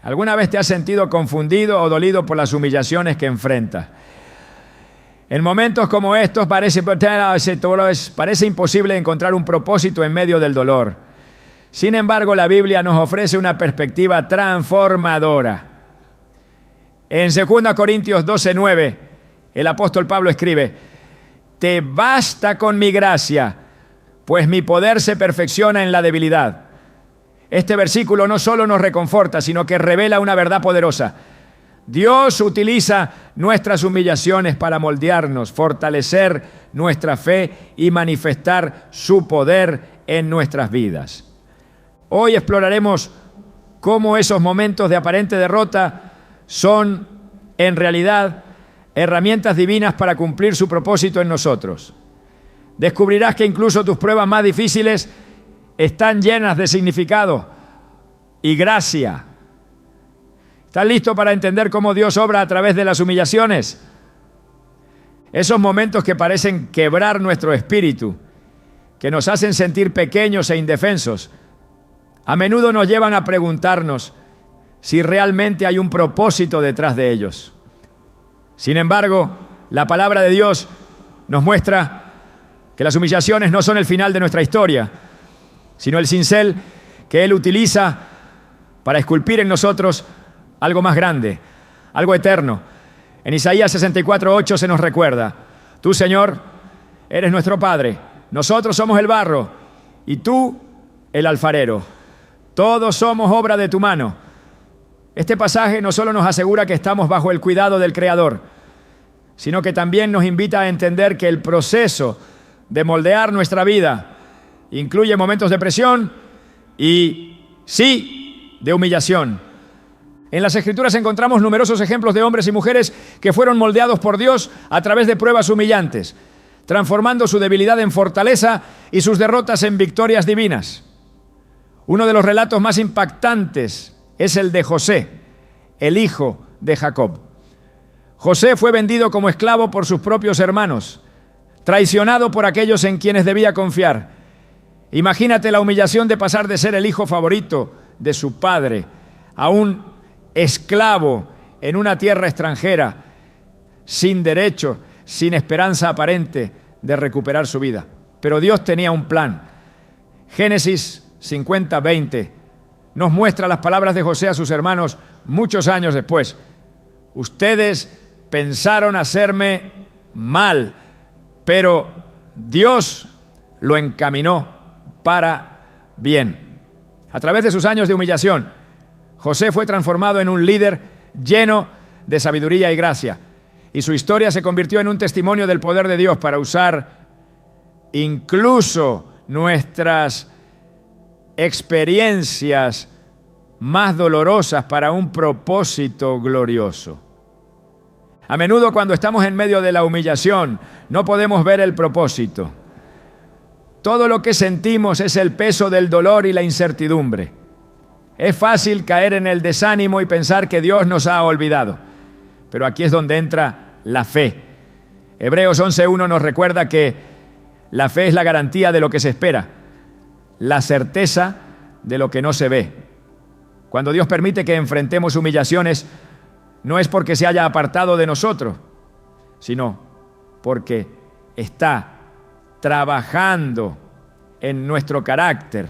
¿Alguna vez te has sentido confundido o dolido por las humillaciones que enfrentas? En momentos como estos parece imposible encontrar un propósito en medio del dolor. Sin embargo, la Biblia nos ofrece una perspectiva transformadora. En 2 Corintios 12:9, el apóstol Pablo escribe: «Te basta con mi gracia, pues mi poder se perfecciona en la debilidad». Este versículo no solo nos reconforta, sino que revela una verdad poderosa. Dios utiliza nuestras humillaciones para moldearnos, fortalecer nuestra fe y manifestar su poder en nuestras vidas. Hoy exploraremos cómo esos momentos de aparente derrota son, en realidad, herramientas divinas para cumplir su propósito en nosotros. Descubrirás que incluso tus pruebas más difíciles están llenas de significado y gracia. ¿Estás listo para entender cómo Dios obra a través de las humillaciones? Esos momentos que parecen quebrar nuestro espíritu, que nos hacen sentir pequeños e indefensos, a menudo nos llevan a preguntarnos si realmente hay un propósito detrás de ellos. Sin embargo, la palabra de Dios nos muestra que las humillaciones no son el final de nuestra historia, sino el cincel que Él utiliza para esculpir en nosotros algo más grande, algo eterno. En Isaías 64:8 se nos recuerda: «Tú, Señor, eres nuestro Padre, nosotros somos el barro, y tú el alfarero. Todos somos obra de tu mano». Este pasaje no solo nos asegura que estamos bajo el cuidado del Creador, sino que también nos invita a entender que el proceso de moldear nuestra vida incluye momentos de presión y, sí, de humillación. En las Escrituras encontramos numerosos ejemplos de hombres y mujeres que fueron moldeados por Dios a través de pruebas humillantes, transformando su debilidad en fortaleza y sus derrotas en victorias divinas. Uno de los relatos más impactantes es el de José, el hijo de Jacob. José fue vendido como esclavo por sus propios hermanos, traicionado por aquellos en quienes debía confiar. Imagínate la humillación de pasar de ser el hijo favorito de su padre a un esclavo en una tierra extranjera, sin derecho, sin esperanza aparente de recuperar su vida. Pero Dios tenía un plan. Génesis 50:20 nos muestra las palabras de José a sus hermanos muchos años después. «Ustedes pensaron hacerme mal, pero Dios lo encaminó para bien». A través de sus años de humillación, José fue transformado en un líder lleno de sabiduría y gracia, y su historia se convirtió en un testimonio del poder de Dios para usar incluso nuestras experiencias más dolorosas para un propósito glorioso. A menudo, cuando estamos en medio de la humillación, no podemos ver el propósito. Todo lo que sentimos es el peso del dolor y la incertidumbre. Es fácil caer en el desánimo y pensar que Dios nos ha olvidado. Pero aquí es donde entra la fe. Hebreos 11:1 nos recuerda que la fe es la garantía de lo que se espera, la certeza de lo que no se ve. Cuando Dios permite que enfrentemos humillaciones, no es porque se haya apartado de nosotros, sino porque está trabajando en nuestro carácter,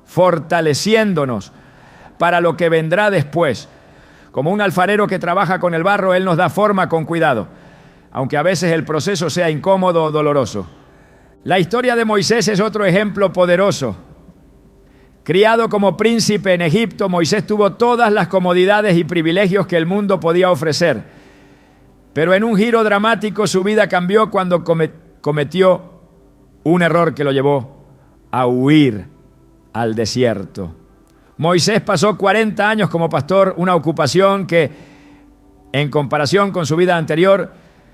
fortaleciéndonos para lo que vendrá después. Como un alfarero que trabaja con el barro, Él nos da forma con cuidado, aunque a veces el proceso sea incómodo o doloroso. La historia de Moisés es otro ejemplo poderoso. Criado como príncipe en Egipto, Moisés tuvo todas las comodidades y privilegios que el mundo podía ofrecer. Pero en un giro dramático su vida cambió cuando cometió un error que lo llevó a huir al desierto. Moisés pasó 40 años como pastor, una ocupación que, en comparación con su vida anterior,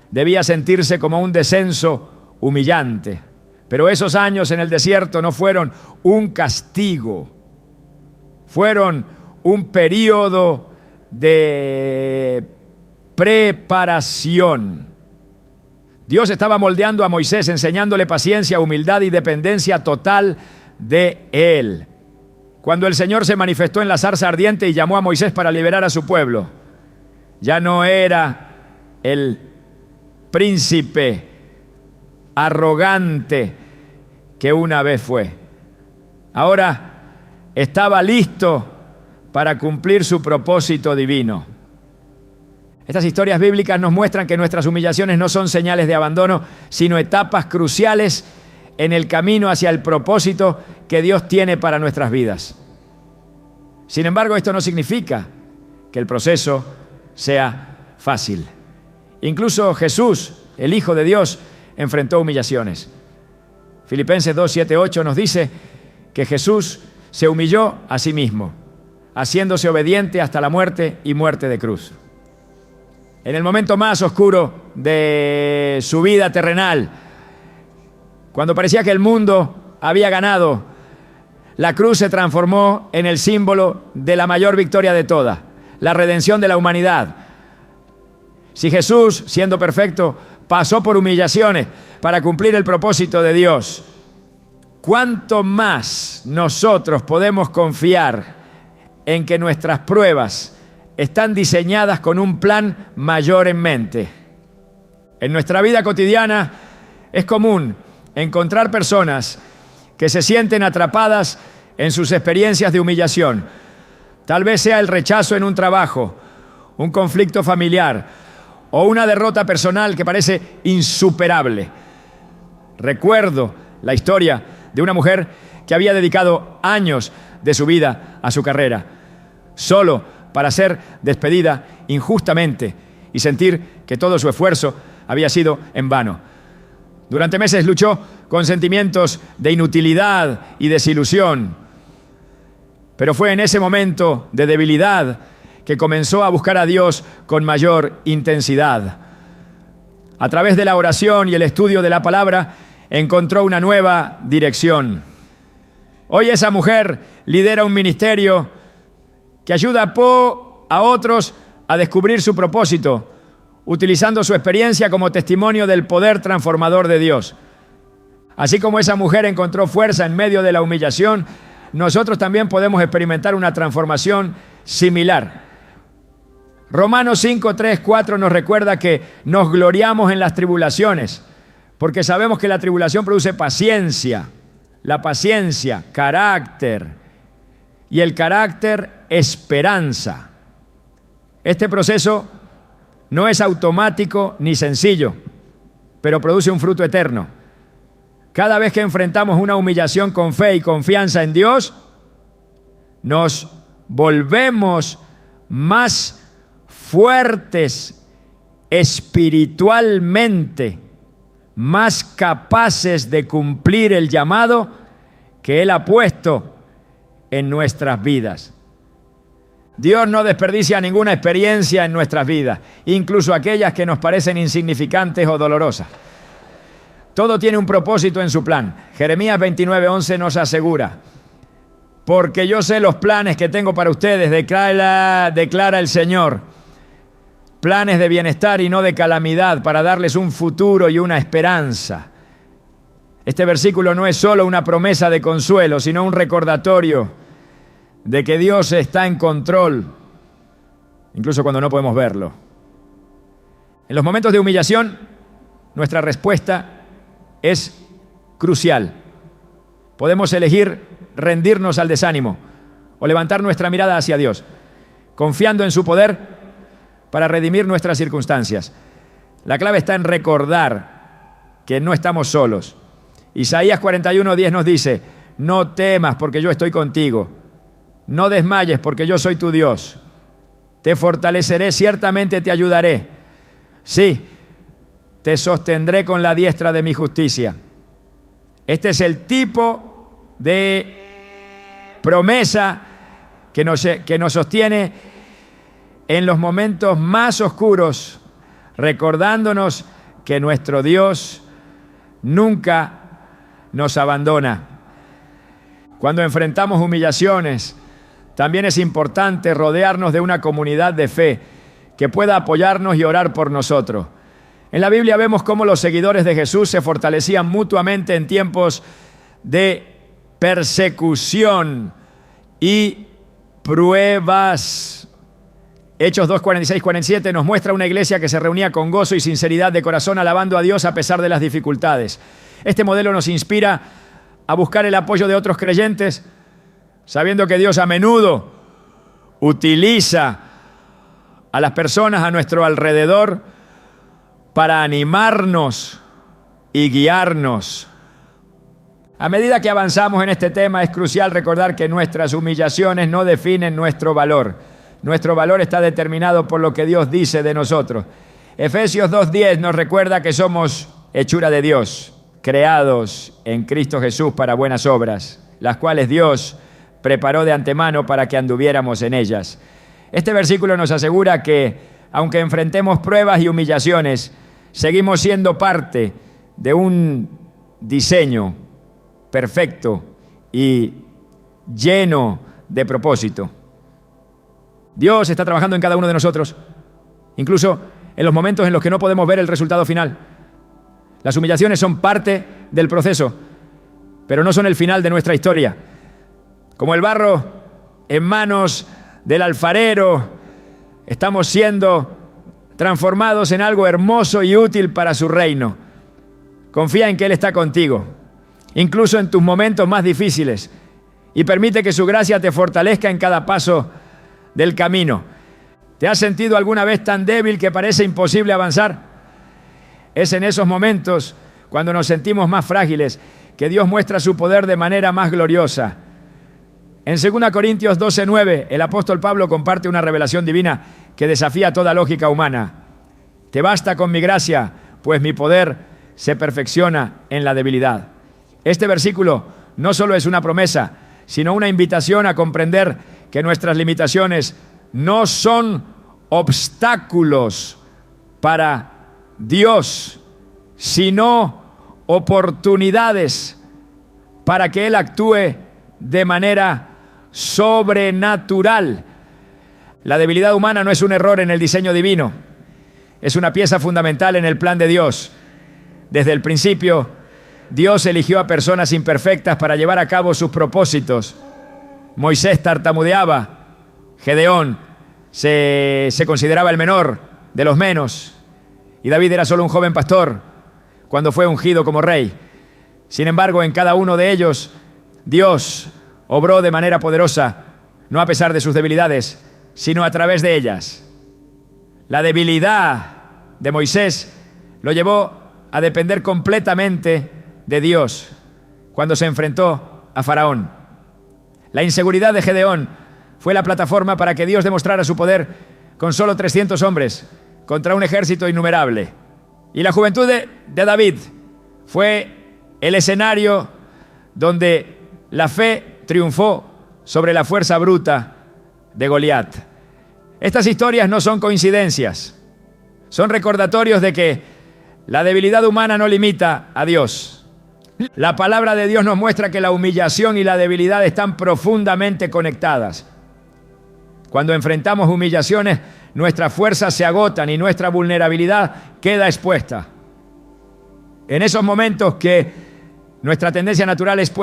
debía sentirse como un descenso humillante. Pero esos años en el desierto no fueron un castigo, fueron un periodo de preparación. Dios estaba moldeando a Moisés, enseñándole paciencia, humildad y dependencia total de Él. cuando el Señor se manifestó en la zarza ardiente y llamó a Moisés para liberar a su pueblo. Ya no era el príncipe arrogante que una vez fue. Ahora estaba listo para cumplir su propósito divino. Estas historias bíblicas nos muestran que nuestras humillaciones no son señales de abandono, sino etapas cruciales en el camino hacia el propósito que Dios tiene para nuestras vidas. Sin embargo, esto no significa que el proceso sea fácil. Incluso Jesús, el Hijo de Dios, enfrentó humillaciones. Filipenses 2, 7, 8 nos dice que Jesús se humilló a sí mismo, haciéndose obediente hasta la muerte y muerte de cruz. En el momento más oscuro de su vida terrenal, cuando parecía que el mundo había ganado, la cruz se transformó en el símbolo de la mayor victoria de todas, la redención de la humanidad. Si Jesús, siendo perfecto, pasó por humillaciones para cumplir el propósito de Dios, ¿cuánto más nosotros podemos confiar en que nuestras pruebas están diseñadas con un plan mayor en mente? En nuestra vida cotidiana es común encontrar personas que se sienten atrapadas en sus experiencias de humillación. Tal vez sea el rechazo en un trabajo, un conflicto familiar o una derrota personal que parece insuperable. Recuerdo la historia de una mujer que había dedicado años de su vida a su carrera, solo para ser despedida injustamente y sentir que todo su esfuerzo había sido en vano. Durante meses luchó con sentimientos de inutilidad y desilusión, pero fue en ese momento de debilidad que comenzó a buscar a Dios con mayor intensidad. A través de la oración y el estudio de la palabra, encontró una nueva dirección. Hoy esa mujer lidera un ministerio que ayuda a otros a descubrir su propósito, utilizando su experiencia como testimonio del poder transformador de Dios. Así como esa mujer encontró fuerza en medio de la humillación, nosotros también podemos experimentar una transformación similar. Romanos 5, 3, 4 nos recuerda que nos gloriamos en las tribulaciones, porque sabemos que la tribulación produce paciencia, la paciencia, carácter, y el carácter, esperanza. Este proceso no es automático ni sencillo, pero produce un fruto eterno. Cada vez que enfrentamos una humillación con fe y confianza en Dios, nos volvemos más fuertes espiritualmente, más capaces de cumplir el llamado que Él ha puesto en nuestras vidas. Dios no desperdicia ninguna experiencia en nuestras vidas, incluso aquellas que nos parecen insignificantes o dolorosas. Todo tiene un propósito en su plan. Jeremías 29:11 nos asegura: porque yo sé los planes que tengo para ustedes, declara el Señor. Planes de bienestar y no de calamidad, para darles un futuro y una esperanza. Este versículo no es solo una promesa de consuelo, sino un recordatorio de que Dios está en control, incluso cuando no podemos verlo. En los momentos de humillación, nuestra respuesta es crucial. Podemos elegir rendirnos al desánimo o levantar nuestra mirada hacia Dios, confiando en su poder para redimir nuestras circunstancias. La clave está en recordar que no estamos solos. Isaías 41:10 nos dice: no temas, porque yo estoy contigo. No desmayes, porque yo soy tu Dios. Te fortaleceré, ciertamente te ayudaré. Sí, te sostendré con la diestra de mi justicia. Este es el tipo de promesa que nos sostiene en los momentos más oscuros, recordándonos que nuestro Dios nunca nos abandona. Cuando enfrentamos humillaciones, también es importante rodearnos de una comunidad de fe que pueda apoyarnos y orar por nosotros. En la Biblia vemos cómo los seguidores de Jesús se fortalecían mutuamente en tiempos de persecución y pruebas. Hechos 2, 46, 47 nos muestra una iglesia que se reunía con gozo y sinceridad de corazón, alabando a Dios a pesar de las dificultades. Este modelo nos inspira a buscar el apoyo de otros creyentes, sabiendo que Dios a menudo utiliza a las personas a nuestro alrededor para animarnos y guiarnos. A medida que avanzamos en este tema, es crucial recordar que nuestras humillaciones no definen nuestro valor. Nuestro valor está determinado por lo que Dios dice de nosotros. Efesios 2:10 nos recuerda que somos hechura de Dios, creados en Cristo Jesús para buenas obras, las cuales Dios preparó de antemano para que anduviéramos en ellas. Este versículo nos asegura que, aunque enfrentemos pruebas y humillaciones, seguimos siendo parte de un diseño perfecto y lleno de propósito. Dios está trabajando en cada uno de nosotros, incluso en los momentos en los que no podemos ver el resultado final. Las humillaciones son parte del proceso, pero no son el final de nuestra historia. Como el barro en manos del alfarero, estamos siendo transformados en algo hermoso y útil para su reino. Confía en que Él está contigo, incluso en tus momentos más difíciles, y permite que su gracia te fortalezca en cada paso del camino. ¿Te has sentido alguna vez tan débil que parece imposible avanzar? Es en esos momentos, cuando nos sentimos más frágiles, que Dios muestra su poder de manera más gloriosa. En 2 Corintios 12:9, el apóstol Pablo comparte una revelación divina que desafía toda lógica humana. Te basta con mi gracia, pues mi poder se perfecciona en la debilidad. Este versículo no solo es una promesa, sino una invitación a comprender que nuestras limitaciones no son obstáculos para Dios, sino oportunidades para que Él actúe de manera sobrenatural. La debilidad humana no es un error en el diseño divino, es una pieza fundamental en el plan de Dios. Desde el principio, Dios eligió a personas imperfectas para llevar a cabo sus propósitos. Moisés tartamudeaba, Gedeón se consideraba el menor de los menos, y David era solo un joven pastor cuando fue ungido como rey. Sin embargo, en cada uno de ellos, Dios obró de manera poderosa, no a pesar de sus debilidades, sino a través de ellas. La debilidad de Moisés lo llevó a depender completamente de Dios cuando se enfrentó a Faraón. La inseguridad de Gedeón fue la plataforma para que Dios demostrara su poder con solo 300 hombres contra un ejército innumerable. Y la juventud de David fue el escenario donde la fe triunfó sobre la fuerza bruta de Goliat. Estas historias no son coincidencias, son recordatorios de que la debilidad humana no limita a Dios. La palabra de Dios nos muestra que la humillación y la debilidad están profundamente conectadas. Cuando enfrentamos humillaciones, nuestras fuerzas se agotan y nuestra vulnerabilidad queda expuesta. En esos momentos que nuestra tendencia natural es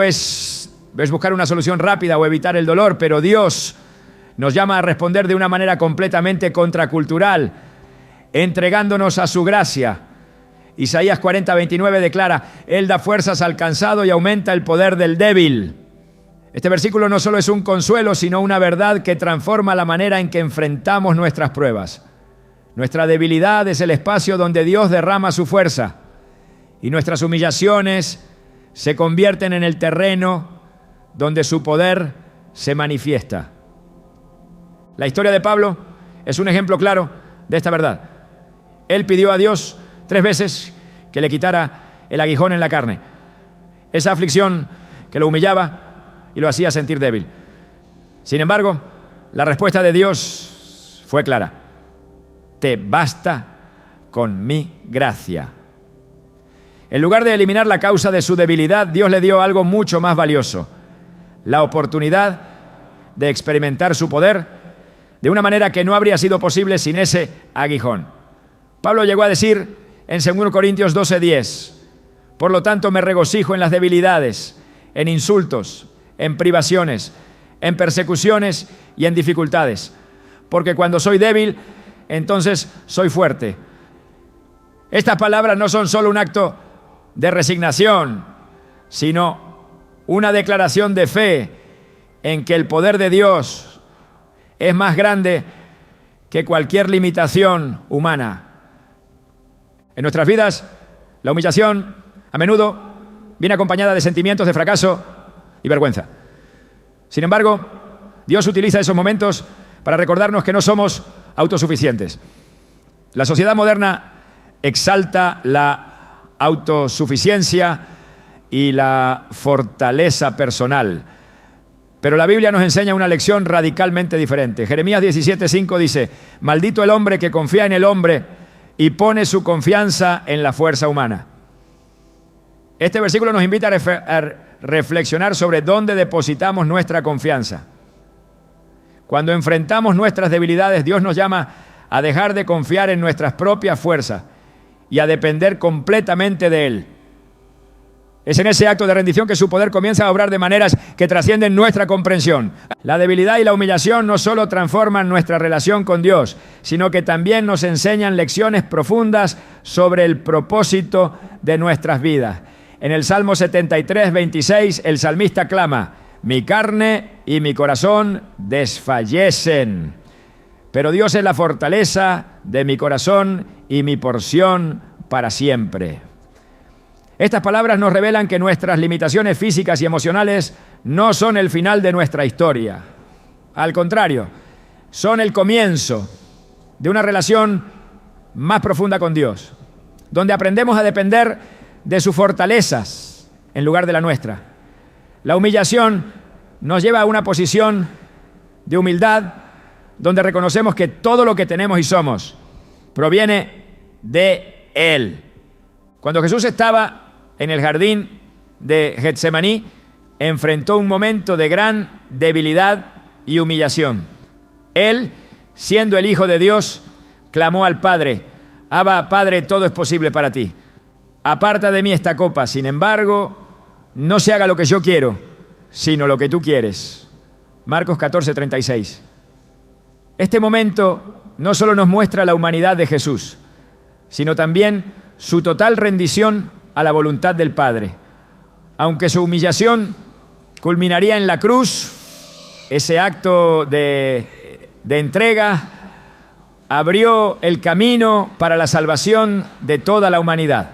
buscar una solución rápida o evitar el dolor, pero Dios nos llama a responder de una manera completamente contracultural, entregándonos a su gracia. Isaías 40:29 declara: Él da fuerzas al cansado y aumenta el poder del débil. Este versículo no solo es un consuelo, sino una verdad que transforma la manera en que enfrentamos nuestras pruebas. Nuestra debilidad es el espacio donde Dios derrama su fuerza, y nuestras humillaciones se convierten en el terreno donde su poder se manifiesta. La historia de Pablo es un ejemplo claro de esta verdad. Él pidió a Dios 3 veces que le quitara el aguijón en la carne, esa aflicción que lo humillaba y lo hacía sentir débil. Sin embargo, la respuesta de Dios fue clara: te basta con mi gracia. En lugar de eliminar la causa de su debilidad, Dios le dio algo mucho más valioso: la oportunidad de experimentar su poder de una manera que no habría sido posible sin ese aguijón. Pablo llegó a decir en 2 Corintios 12:10: por lo tanto me regocijo en las debilidades, en insultos, en privaciones, en persecuciones y en dificultades. Porque cuando soy débil, entonces soy fuerte. Estas palabras no son solo un acto de resignación, sino una declaración de fe en que el poder de Dios es más grande que cualquier limitación humana. En nuestras vidas, la humillación a menudo viene acompañada de sentimientos de fracaso y vergüenza. Sin embargo, Dios utiliza esos momentos para recordarnos que no somos autosuficientes. La sociedad moderna exalta la autosuficiencia y la fortaleza personal. Pero la Biblia nos enseña una lección radicalmente diferente. Jeremías 17:5 dice: maldito el hombre que confía en el hombre y pone su confianza en la fuerza humana. Este versículo nos invita a reflexionar sobre dónde depositamos nuestra confianza. Cuando enfrentamos nuestras debilidades, Dios nos llama a dejar de confiar en nuestras propias fuerzas y a depender completamente de Él. Es en ese acto de rendición que su poder comienza a obrar de maneras que trascienden nuestra comprensión. La debilidad y la humillación no solo transforman nuestra relación con Dios, sino que también nos enseñan lecciones profundas sobre el propósito de nuestras vidas. En el Salmo 73:26, el salmista clama: mi carne y mi corazón desfallecen, pero Dios es la fortaleza de mi corazón y mi porción para siempre. Estas palabras nos revelan que nuestras limitaciones físicas y emocionales no son el final de nuestra historia. Al contrario, son el comienzo de una relación más profunda con Dios, donde aprendemos a depender de sus fortalezas en lugar de la nuestra. La humillación nos lleva a una posición de humildad, donde reconocemos que todo lo que tenemos y somos proviene de Él. Cuando Jesús estaba en el jardín de Getsemaní, enfrentó un momento de gran debilidad y humillación. Él, siendo el Hijo de Dios, clamó al Padre: Abba, Padre, todo es posible para ti. Aparta de mí esta copa, sin embargo, no se haga lo que yo quiero, sino lo que tú quieres. Marcos 14:36. Este momento no solo nos muestra la humanidad de Jesús, sino también su total rendición a la voluntad del Padre. Aunque su humillación culminaría en la cruz, ese acto de entrega abrió el camino para la salvación de toda la humanidad.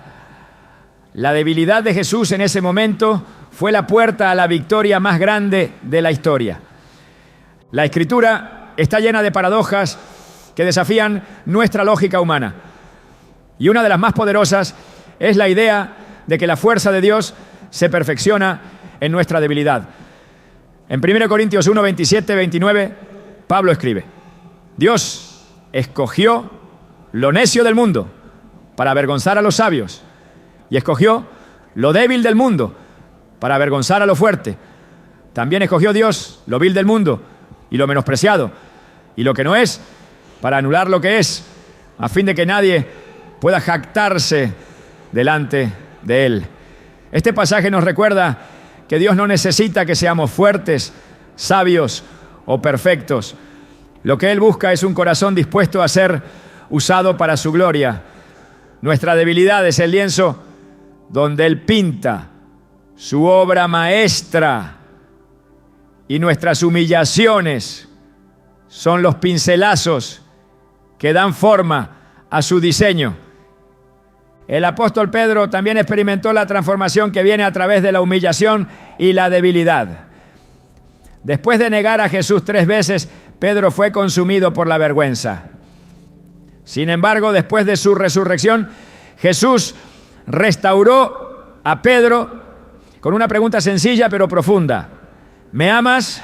La debilidad de Jesús en ese momento fue la puerta a la victoria más grande de la historia. La Escritura está llena de paradojas que desafían nuestra lógica humana. Y una de las más poderosas es la idea de que la fuerza de Dios se perfecciona en nuestra debilidad. En 1 Corintios 1, 27, 29, Pablo escribe: Dios escogió lo necio del mundo para avergonzar a los sabios, y escogió lo débil del mundo para avergonzar a lo fuerte. También escogió Dios lo vil del mundo y lo menospreciado y lo que no es, para anular lo que es, a fin de que nadie pueda jactarse delante de Él. Este pasaje nos recuerda que Dios no necesita que seamos fuertes, sabios o perfectos. Lo que Él busca es un corazón dispuesto a ser usado para su gloria. Nuestra debilidad es el lienzo donde Él pinta su obra maestra, y nuestras humillaciones son los pincelazos que dan forma a su diseño. El apóstol Pedro también experimentó la transformación que viene a través de la humillación y la debilidad. Después de negar a Jesús 3 veces, Pedro fue consumido por la vergüenza. Sin embargo, después de su resurrección, Jesús restauró a Pedro con una pregunta sencilla pero profunda: ¿me amas?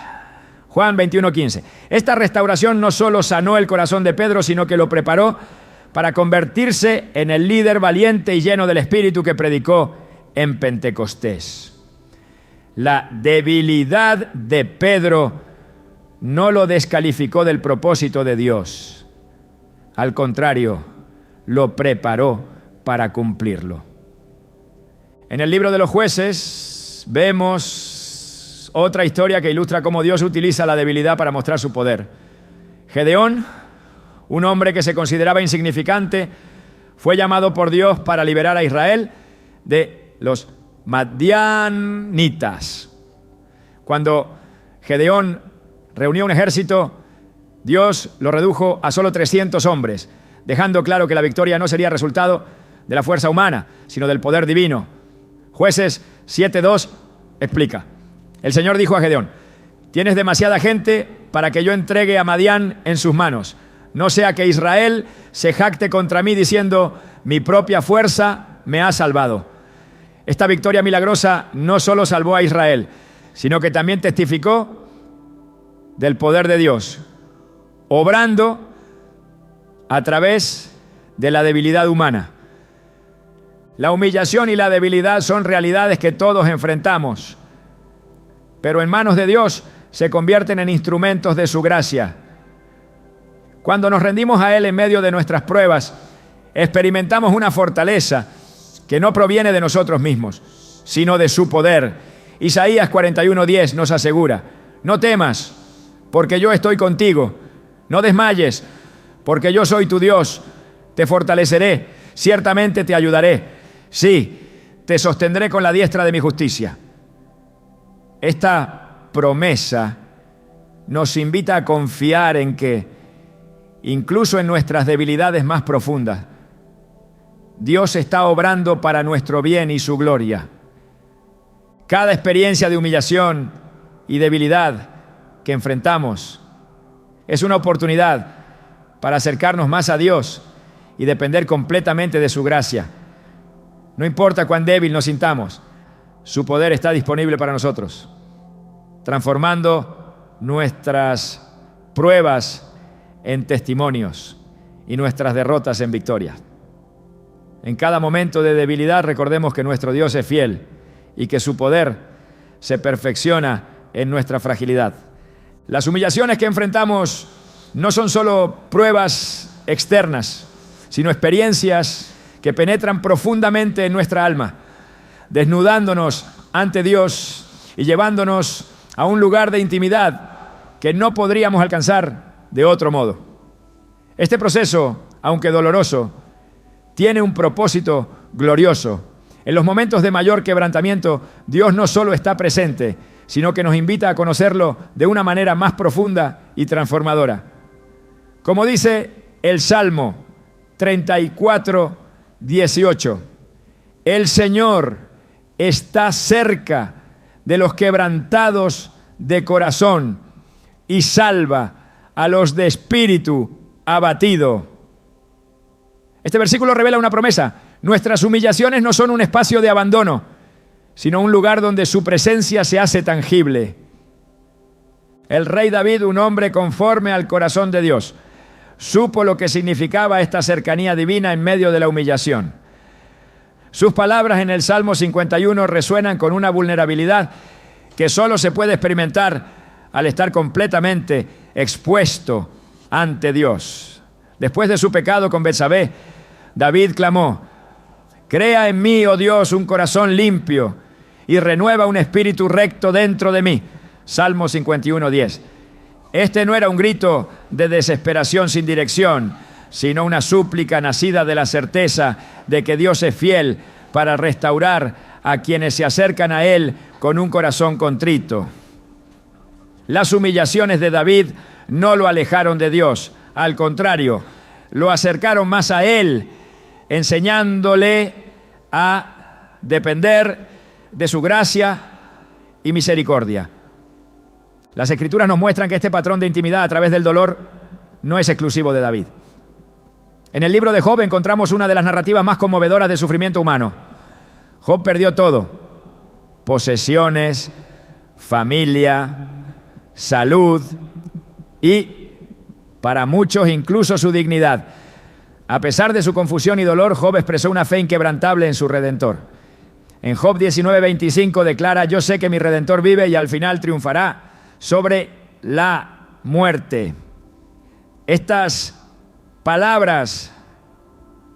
Juan 21:15. Esta restauración no solo sanó el corazón de Pedro, sino que lo preparó para convertirse en el líder valiente y lleno del Espíritu que predicó en Pentecostés. La debilidad de Pedro no lo descalificó del propósito de Dios. Al contrario, lo preparó para cumplirlo. En el libro de los Jueces vemos es otra historia que ilustra cómo Dios utiliza la debilidad para mostrar su poder. Gedeón, un hombre que se consideraba insignificante, fue llamado por Dios para liberar a Israel de los madianitas. Cuando Gedeón reunió un ejército, Dios lo redujo a solo 300 hombres, dejando claro que la victoria no sería resultado de la fuerza humana, sino del poder divino. Jueces 7:2 explica: el Señor dijo a Gedeón: tienes demasiada gente para que yo entregue a Madián en sus manos. No sea que Israel se jacte contra mí diciendo: mi propia fuerza me ha salvado. Esta victoria milagrosa no solo salvó a Israel, sino que también testificó del poder de Dios, obrando a través de la debilidad humana. La humillación y la debilidad son realidades que todos enfrentamos, pero en manos de Dios se convierten en instrumentos de su gracia. Cuando nos rendimos a Él en medio de nuestras pruebas, experimentamos una fortaleza que no proviene de nosotros mismos, sino de su poder. Isaías 41:10 nos asegura: no temas, porque yo estoy contigo. No desmayes, porque yo soy tu Dios. Te fortaleceré, ciertamente te ayudaré. Sí, te sostendré con la diestra de mi justicia. Esta promesa nos invita a confiar en que, incluso en nuestras debilidades más profundas, Dios está obrando para nuestro bien y su gloria. Cada experiencia de humillación y debilidad que enfrentamos es una oportunidad para acercarnos más a Dios y depender completamente de su gracia. No importa cuán débil nos sintamos, su poder está disponible para nosotros, transformando nuestras pruebas en testimonios y nuestras derrotas en victorias. En cada momento de debilidad recordemos que nuestro Dios es fiel y que su poder se perfecciona en nuestra fragilidad. Las humillaciones que enfrentamos no son solo pruebas externas, sino experiencias que penetran profundamente en nuestra alma, desnudándonos ante Dios y llevándonos a un lugar de intimidad que no podríamos alcanzar de otro modo. Este proceso, aunque doloroso, tiene un propósito glorioso. En los momentos de mayor quebrantamiento, Dios no solo está presente, sino que nos invita a conocerlo de una manera más profunda y transformadora. Como dice el Salmo 34:18, el Señor está cerca de los quebrantados de corazón y salva a los de espíritu abatido. Este versículo revela una promesa: nuestras humillaciones no son un espacio de abandono, sino un lugar donde su presencia se hace tangible. El rey David, un hombre conforme al corazón de Dios, supo lo que significaba esta cercanía divina en medio de la humillación. Sus palabras en el Salmo 51 resuenan con una vulnerabilidad que solo se puede experimentar al estar completamente expuesto ante Dios. Después de su pecado con Betsabé, David clamó: crea en mí, oh Dios, un corazón limpio y renueva un espíritu recto dentro de mí. Salmo 51:10. Este no era un grito de desesperación sin dirección, sino una súplica nacida de la certeza de que Dios es fiel para restaurar a quienes se acercan a Él con un corazón contrito. Las humillaciones de David no lo alejaron de Dios, al contrario, lo acercaron más a Él, enseñándole a depender de su gracia y misericordia. Las Escrituras nos muestran que este patrón de intimidad a través del dolor no es exclusivo de David. En el libro de Job encontramos una de las narrativas más conmovedoras de sufrimiento humano. Job perdió todo: posesiones, familia, salud y, para muchos, incluso su dignidad. A pesar de su confusión y dolor, Job expresó una fe inquebrantable en su Redentor. En Job 19:25 declara: yo sé que mi Redentor vive y al final triunfará sobre la muerte. Estas palabras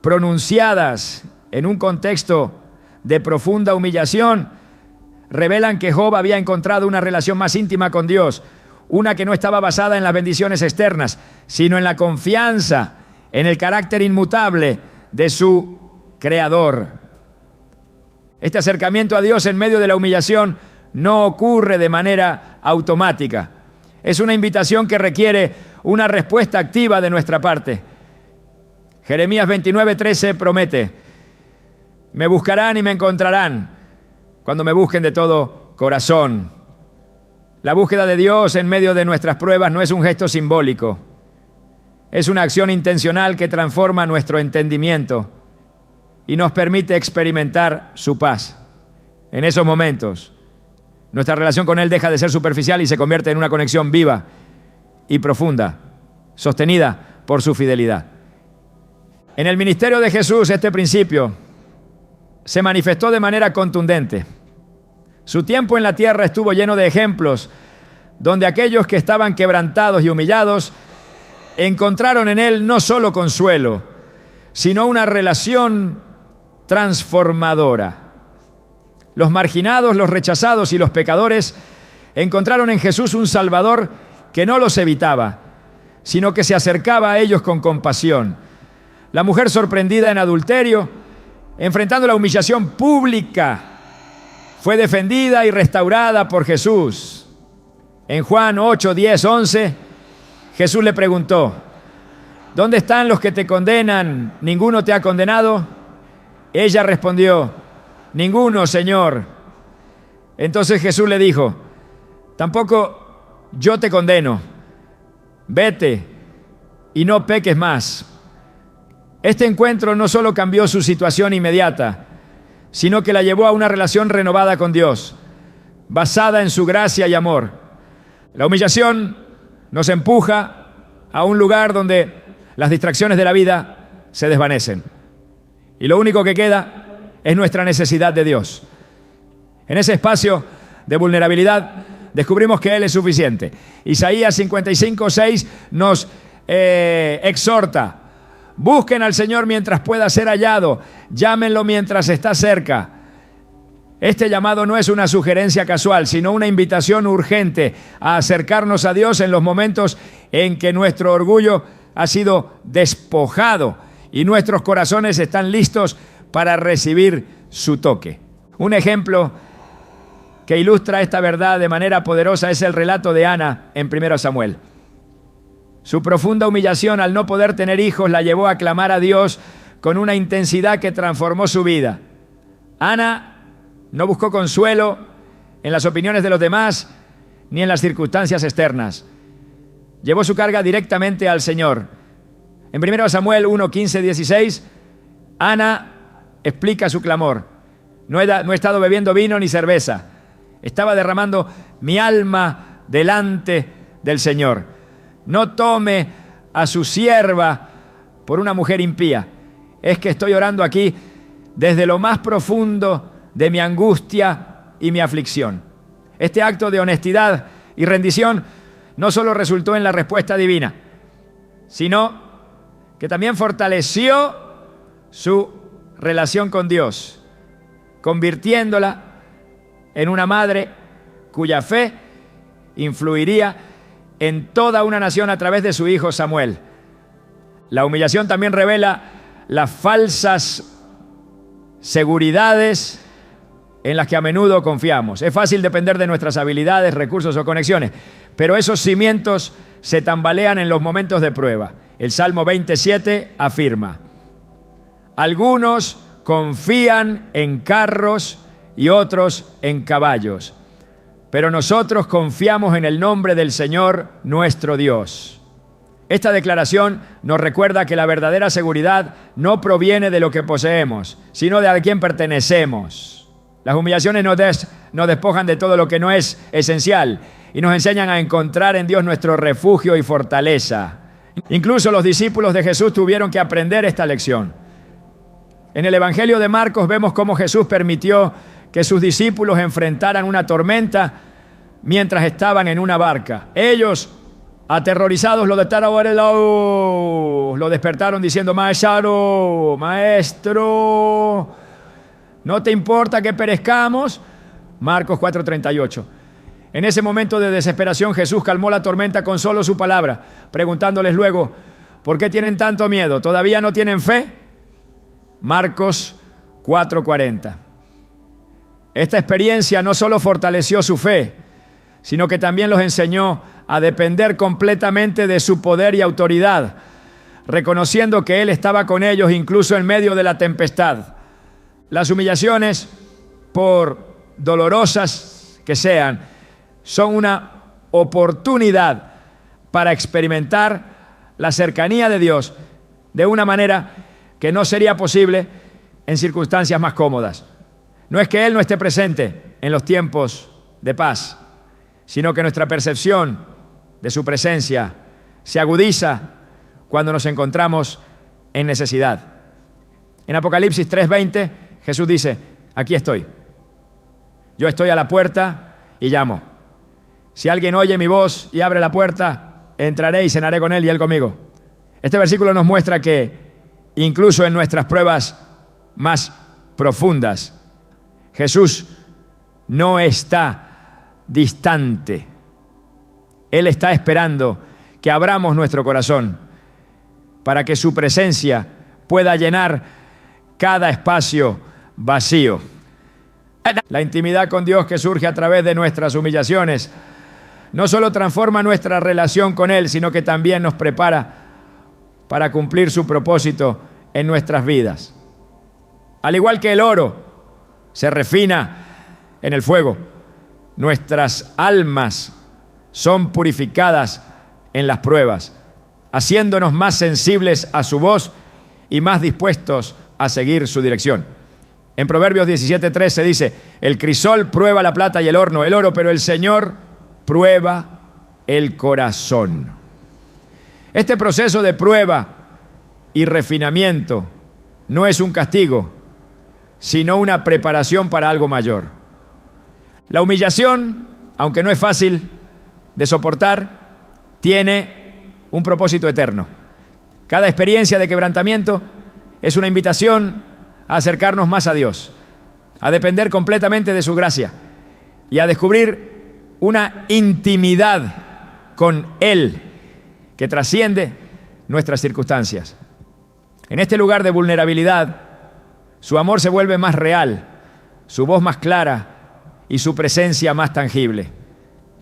pronunciadas en un contexto de profunda humillación revelan que Job había encontrado una relación más íntima con Dios, una que no estaba basada en las bendiciones externas, sino en la confianza en el carácter inmutable de su Creador. Este acercamiento a Dios en medio de la humillación no ocurre de manera automática. Es una invitación que requiere una respuesta activa de nuestra parte. Jeremías 29:13 promete: me buscarán y me encontrarán cuando me busquen de todo corazón. La búsqueda de Dios en medio de nuestras pruebas no es un gesto simbólico. Es una acción intencional que transforma nuestro entendimiento y nos permite experimentar su paz. En esos momentos, nuestra relación con Él deja de ser superficial y se convierte en una conexión viva y profunda, sostenida por su fidelidad. En el ministerio de Jesús, este principio se manifestó de manera contundente. Su tiempo en la tierra estuvo lleno de ejemplos donde aquellos que estaban quebrantados y humillados encontraron en Él no solo consuelo, sino una relación transformadora. Los marginados, los rechazados y los pecadores encontraron en Jesús un Salvador que no los evitaba, sino que se acercaba a ellos con compasión. La mujer sorprendida en adulterio, enfrentando la humillación pública, fue defendida y restaurada por Jesús. En Juan 8, 10, 11, Jesús le preguntó: ¿dónde están los que te condenan? ¿Ninguno te ha condenado? Ella respondió: ninguno, Señor. Entonces Jesús le dijo: tampoco yo te condeno. Vete y no peques más. Este encuentro no solo cambió su situación inmediata, sino que la llevó a una relación renovada con Dios, basada en su gracia y amor. La humillación nos empuja a un lugar donde las distracciones de la vida se desvanecen. Y lo único que queda es nuestra necesidad de Dios. En ese espacio de vulnerabilidad descubrimos que Él es suficiente. Isaías 55:6 nos exhorta: busquen al Señor mientras pueda ser hallado, llámenlo mientras está cerca. Este llamado no es una sugerencia casual, sino una invitación urgente a acercarnos a Dios en los momentos en que nuestro orgullo ha sido despojado y nuestros corazones están listos para recibir su toque. Un ejemplo que ilustra esta verdad de manera poderosa es el relato de Ana en 1 Samuel. Su profunda humillación al no poder tener hijos la llevó a clamar a Dios con una intensidad que transformó su vida. Ana no buscó consuelo en las opiniones de los demás ni en las circunstancias externas. Llevó su carga directamente al Señor. En 1 Samuel 1, 15, 16, Ana explica su clamor: no he estado bebiendo vino ni cerveza. Estaba derramando mi alma delante del Señor. No tome a su sierva por una mujer impía. Es que estoy orando aquí desde lo más profundo de mi angustia y mi aflicción. Este acto de honestidad y rendición no solo resultó en la respuesta divina, sino que también fortaleció su relación con Dios, convirtiéndola en una madre cuya fe influiría en toda una nación a través de su hijo Samuel. La humillación también revela las falsas seguridades en las que a menudo confiamos. Es fácil depender de nuestras habilidades, recursos o conexiones, pero esos cimientos se tambalean en los momentos de prueba. El Salmo 27 afirma: algunos confían en carros y otros en caballos, pero nosotros confiamos en el nombre del Señor nuestro Dios. Esta declaración nos recuerda que la verdadera seguridad no proviene de lo que poseemos, sino de a quien pertenecemos. Las humillaciones nos despojan de todo lo que no es esencial y nos enseñan a encontrar en Dios nuestro refugio y fortaleza. Incluso los discípulos de Jesús tuvieron que aprender esta lección. En el Evangelio de Marcos vemos cómo Jesús permitió que sus discípulos enfrentaran una tormenta mientras estaban en una barca. Ellos, aterrorizados, lo despertaron diciendo: maestro, ¿no te importa que perezcamos? Marcos 4:38. En ese momento de desesperación, Jesús calmó la tormenta con solo su palabra, preguntándoles luego, ¿por qué tienen tanto miedo? ¿Todavía no tienen fe? Marcos 4:40. Esta experiencia no solo fortaleció su fe, sino que también los enseñó a depender completamente de su poder y autoridad, reconociendo que Él estaba con ellos incluso en medio de la tempestad. Las humillaciones, por dolorosas que sean, son una oportunidad para experimentar la cercanía de Dios de una manera que no sería posible en circunstancias más cómodas. No es que Él no esté presente en los tiempos de paz, sino que nuestra percepción de su presencia se agudiza cuando nos encontramos en necesidad. En Apocalipsis 3:20, Jesús dice, aquí estoy. Yo estoy a la puerta y llamo. Si alguien oye mi voz y abre la puerta, entraré y cenaré con él y él conmigo. Este versículo nos muestra que incluso en nuestras pruebas más profundas, Jesús no está distante. Él está esperando que abramos nuestro corazón para que su presencia pueda llenar cada espacio vacío. La intimidad con Dios que surge a través de nuestras humillaciones no solo transforma nuestra relación con Él, sino que también nos prepara para cumplir su propósito en nuestras vidas. Al igual que el oro se refina en el fuego, nuestras almas son purificadas en las pruebas, haciéndonos más sensibles a su voz y más dispuestos a seguir su dirección. En Proverbios 17:3 se dice, el crisol prueba la plata y el oro, pero el Señor prueba el corazón. Este proceso de prueba y refinamiento no es un castigo, sino una preparación para algo mayor. La humillación, aunque no es fácil de soportar, tiene un propósito eterno. Cada experiencia de quebrantamiento es una invitación a acercarnos más a Dios, a depender completamente de su gracia y a descubrir una intimidad con Él que trasciende nuestras circunstancias. En este lugar de vulnerabilidad, su amor se vuelve más real, su voz más clara y su presencia más tangible.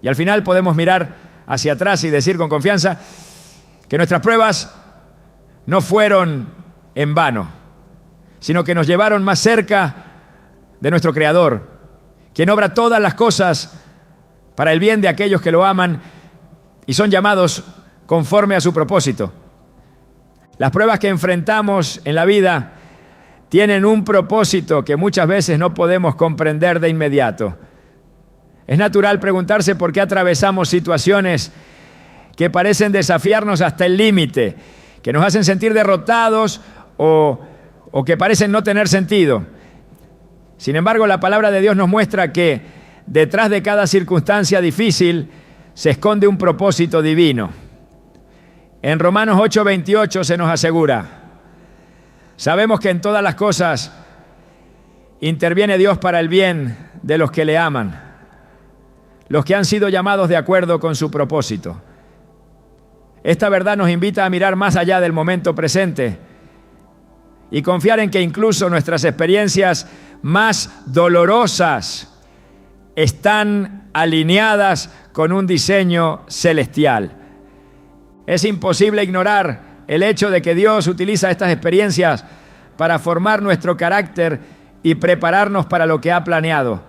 Y al final podemos mirar hacia atrás y decir con confianza que nuestras pruebas no fueron en vano, sino que nos llevaron más cerca de nuestro Creador, quien obra todas las cosas para el bien de aquellos que lo aman y son llamados conforme a su propósito. Las pruebas que enfrentamos en la vida tienen un propósito que muchas veces no podemos comprender de inmediato. Es natural preguntarse por qué atravesamos situaciones que parecen desafiarnos hasta el límite, que nos hacen sentir derrotados o que parecen no tener sentido. Sin embargo, la palabra de Dios nos muestra que detrás de cada circunstancia difícil se esconde un propósito divino. En Romanos 8:28 se nos asegura, sabemos que en todas las cosas interviene Dios para el bien de los que le aman, los que han sido llamados de acuerdo con su propósito. Esta verdad nos invita a mirar más allá del momento presente y confiar en que incluso nuestras experiencias más dolorosas están alineadas con un diseño celestial. Es imposible ignorar el hecho de que Dios utiliza estas experiencias para formar nuestro carácter y prepararnos para lo que ha planeado.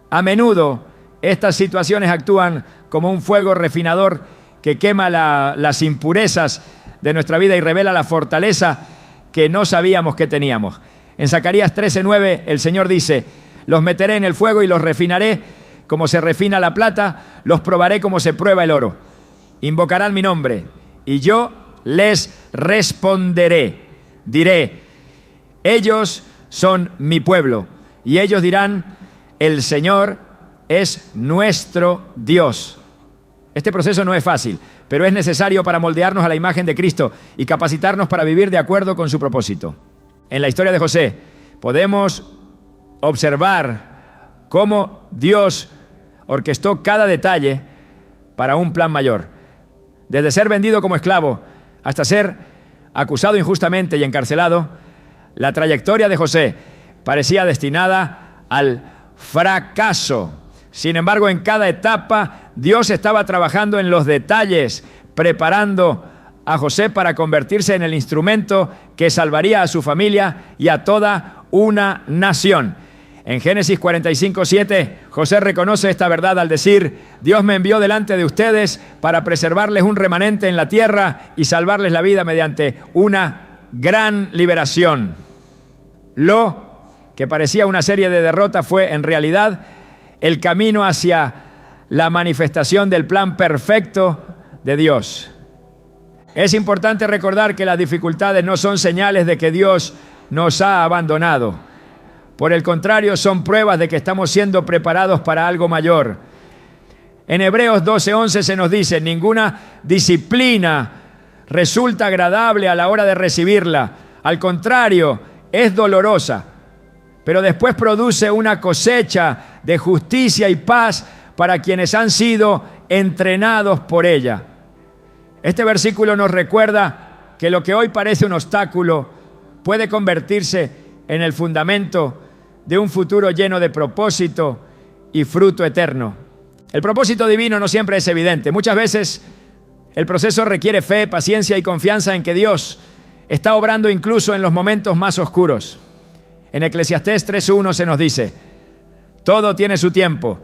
A menudo, estas situaciones actúan como un fuego refinador que quema las impurezas de nuestra vida y revela la fortaleza que no sabíamos que teníamos. En Zacarías 13:9 el Señor dice, los meteré en el fuego y los refinaré como se refina la plata, los probaré como se prueba el oro. Invocarán mi nombre y yo les responderé. Diré, ellos son mi pueblo y ellos dirán, el Señor es nuestro Dios. Este proceso no es fácil, pero es necesario para moldearnos a la imagen de Cristo y capacitarnos para vivir de acuerdo con su propósito. En la historia de José podemos observar cómo Dios orquestó cada detalle para un plan mayor. Desde ser vendido como esclavo hasta ser acusado injustamente y encarcelado, la trayectoria de José parecía destinada al fracaso. Sin embargo, en cada etapa, Dios estaba trabajando en los detalles, preparando a José para convertirse en el instrumento que salvaría a su familia y a toda una nación. En Génesis 45:7, José reconoce esta verdad al decir: Dios me envió delante de ustedes para preservarles un remanente en la tierra y salvarles la vida mediante una gran liberación. Lo que parecía una serie de derrotas fue en realidad el camino hacia la manifestación del plan perfecto de Dios. Es importante recordar que las dificultades no son señales de que Dios nos ha abandonado. Por el contrario, son pruebas de que estamos siendo preparados para algo mayor. En Hebreos 12:11 se nos dice: ninguna disciplina resulta agradable a la hora de recibirla. Al contrario, es dolorosa, pero después produce una cosecha de justicia y paz para quienes han sido entrenados por ella. Este versículo nos recuerda que lo que hoy parece un obstáculo puede convertirse en el fundamento de un futuro lleno de propósito y fruto eterno. El propósito divino no siempre es evidente. Muchas veces el proceso requiere fe, paciencia y confianza en que Dios está obrando incluso en los momentos más oscuros. En Eclesiastés 3:1 se nos dice: todo tiene su tiempo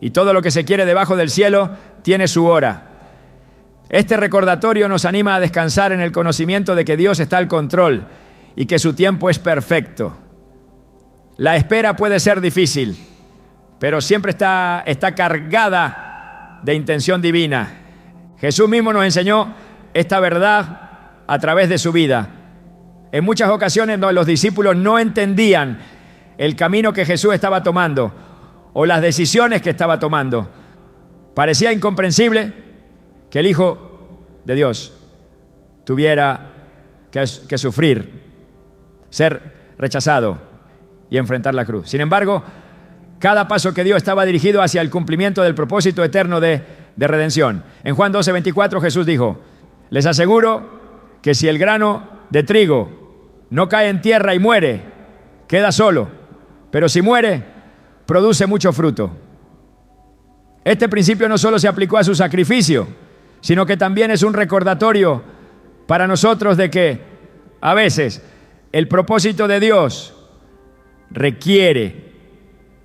y todo lo que se quiere debajo del cielo tiene su hora. Este recordatorio nos anima a descansar en el conocimiento de que Dios está al control y que su tiempo es perfecto. La espera puede ser difícil, pero siempre está cargada de intención divina. Jesús mismo nos enseñó esta verdad a través de su vida. En muchas ocasiones los discípulos no entendían el camino que Jesús estaba tomando o las decisiones que estaba tomando. Parecía incomprensible que el Hijo de Dios tuviera que sufrir, ser rechazado y enfrentar la cruz. Sin embargo, cada paso que dio estaba dirigido hacia el cumplimiento del propósito eterno de redención. En Juan 12:24 Jesús dijo: les aseguro que si el grano de trigo no cae en tierra y muere, queda solo, pero si muere, produce mucho fruto. Este principio no solo se aplicó a su sacrificio, sino que también es un recordatorio para nosotros de que a veces el propósito de Dios requiere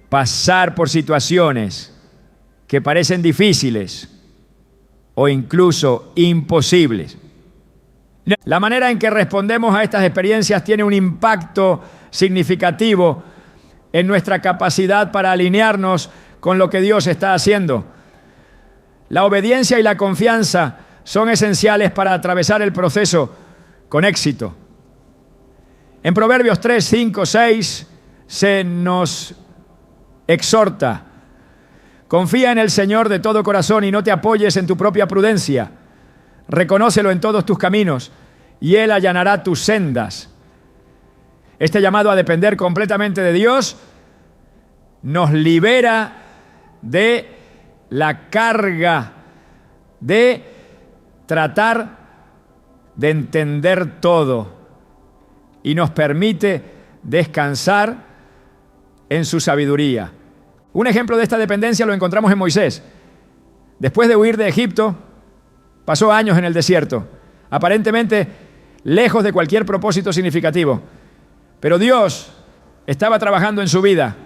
pasar por situaciones que parecen difíciles o incluso imposibles. La manera en que respondemos a estas experiencias tiene un impacto significativo en nuestra capacidad para alinearnos con lo que Dios está haciendo. La obediencia y la confianza son esenciales para atravesar el proceso con éxito. En Proverbios 3, 5, 6 se nos exhorta: confía en el Señor de todo corazón y no te apoyes en tu propia prudencia. Reconócelo en todos tus caminos y Él allanará tus sendas. Este llamado a depender completamente de Dios nos libera de la carga de tratar de entender todo y nos permite descansar en su sabiduría. Un ejemplo de esta dependencia lo encontramos en Moisés. Después de huir de Egipto, pasó años en el desierto, aparentemente lejos de cualquier propósito significativo. Pero Dios estaba trabajando en su vida,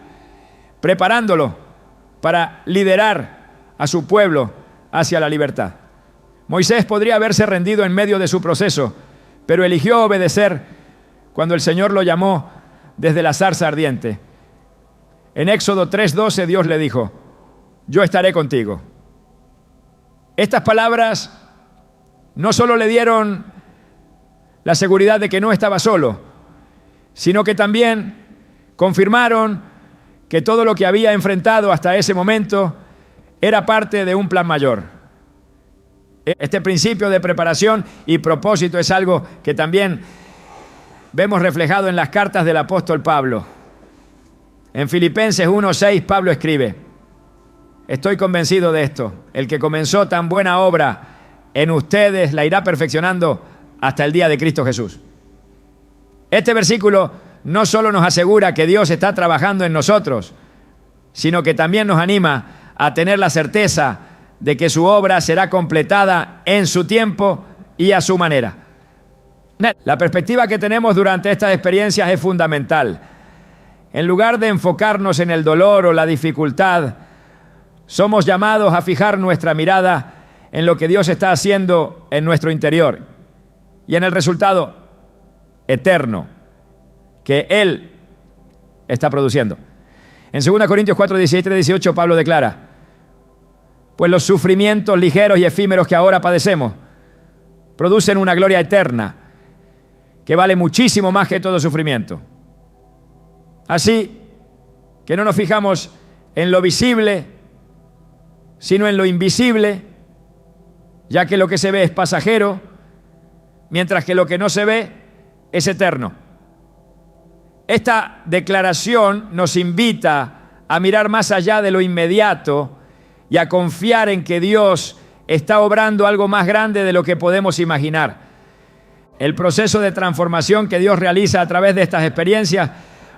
preparándolo para liderar a su pueblo hacia la libertad. Moisés podría haberse rendido en medio de su proceso, pero eligió obedecer cuando el Señor lo llamó desde la zarza ardiente. En Éxodo 3:12 Dios le dijo: yo estaré contigo. Estas palabras no solo le dieron la seguridad de que no estaba solo, sino que también confirmaron que todo lo que había enfrentado hasta ese momento era parte de un plan mayor. Este principio de preparación y propósito es algo que también vemos reflejado en las cartas del apóstol Pablo. En Filipenses 1:6 Pablo escribe: estoy convencido de esto, el que comenzó tan buena obra en ustedes la irá perfeccionando hasta el día de Cristo Jesús. Este versículo no solo nos asegura que Dios está trabajando en nosotros, sino que también nos anima a tener la certeza de que su obra será completada en su tiempo y a su manera. La perspectiva que tenemos durante estas experiencias es fundamental. En lugar de enfocarnos en el dolor o la dificultad, somos llamados a fijar nuestra mirada en lo que Dios está haciendo en nuestro interior y en el resultado eterno que Él está produciendo. En 2 Corintios 4, 17 y 18 Pablo declara: pues los sufrimientos ligeros y efímeros que ahora padecemos producen una gloria eterna que vale muchísimo más que todo sufrimiento. Así que no nos fijamos en lo visible, sino en lo invisible, ya que lo que se ve es pasajero, mientras que lo que no se ve es eterno. Esta declaración nos invita a mirar más allá de lo inmediato y a confiar en que Dios está obrando algo más grande de lo que podemos imaginar. El proceso de transformación que Dios realiza a través de estas experiencias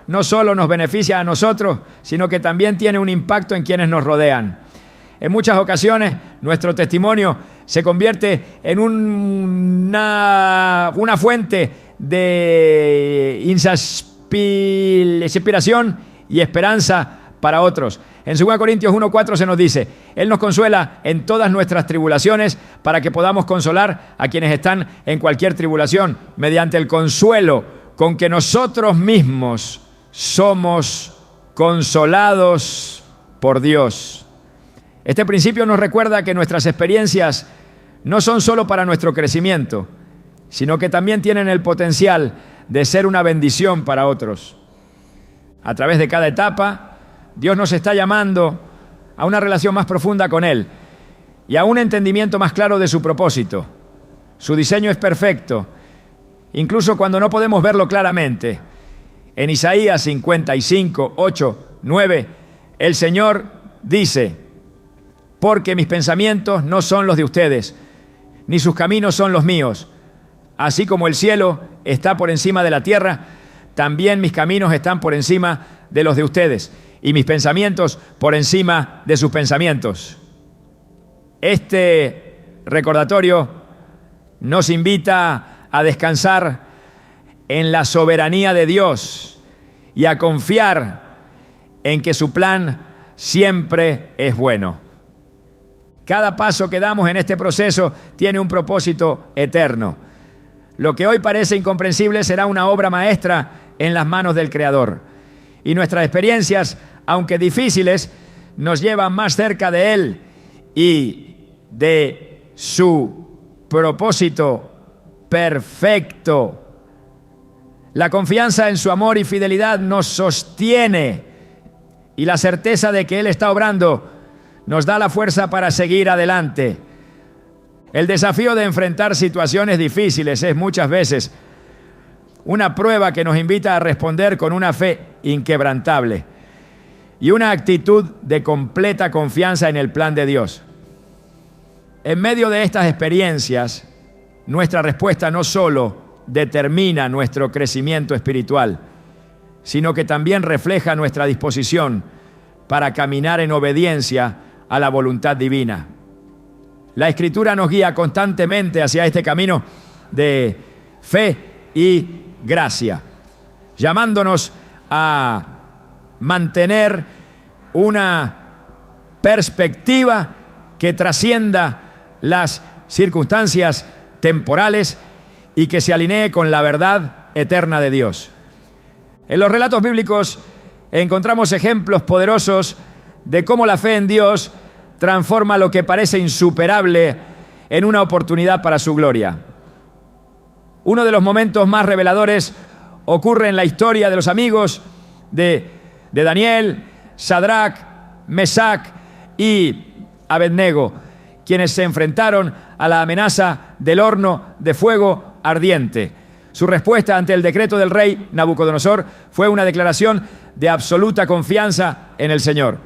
no solo nos beneficia a nosotros, sino que también tiene un impacto en quienes nos rodean. En muchas ocasiones, nuestro testimonio se convierte en una fuente de inspiración y esperanza para otros. En 2 Corintios 1:4 se nos dice: Él nos consuela en todas nuestras tribulaciones para que podamos consolar a quienes están en cualquier tribulación, mediante el consuelo con que nosotros mismos somos consolados por Dios. Este principio nos recuerda que nuestras experiencias no son solo para nuestro crecimiento, sino que también tienen el potencial de ser una bendición para otros. A través de cada etapa, Dios nos está llamando a una relación más profunda con Él y a un entendimiento más claro de su propósito. Su diseño es perfecto, incluso cuando no podemos verlo claramente. En Isaías 55, 8, 9, el Señor dice: porque mis pensamientos no son los de ustedes, ni sus caminos son los míos. Así como el cielo está por encima de la tierra, también mis caminos están por encima de los de ustedes, y mis pensamientos por encima de sus pensamientos. Este recordatorio nos invita a descansar en la soberanía de Dios y a confiar en que su plan siempre es bueno. Cada paso que damos en este proceso tiene un propósito eterno. Lo que hoy parece incomprensible será una obra maestra en las manos del Creador. Y nuestras experiencias, aunque difíciles, nos llevan más cerca de Él y de su propósito perfecto. La confianza en su amor y fidelidad nos sostiene, y la certeza de que Él está obrando nos da la fuerza para seguir adelante. El desafío de enfrentar situaciones difíciles es muchas veces una prueba que nos invita a responder con una fe inquebrantable y una actitud de completa confianza en el plan de Dios. En medio de estas experiencias, nuestra respuesta no solo determina nuestro crecimiento espiritual, sino que también refleja nuestra disposición para caminar en obediencia a la voluntad divina. La Escritura nos guía constantemente hacia este camino de fe y gracia, llamándonos a mantener una perspectiva que trascienda las circunstancias temporales y que se alinee con la verdad eterna de Dios. En los relatos bíblicos encontramos ejemplos poderosos de cómo la fe en Dios transforma lo que parece insuperable en una oportunidad para su gloria. Uno de los momentos más reveladores ocurre en la historia de los amigos de Daniel, Sadrach, Mesach y Abednego, quienes se enfrentaron a la amenaza del horno de fuego ardiente. Su respuesta ante el decreto del rey Nabucodonosor fue una declaración de absoluta confianza en el Señor.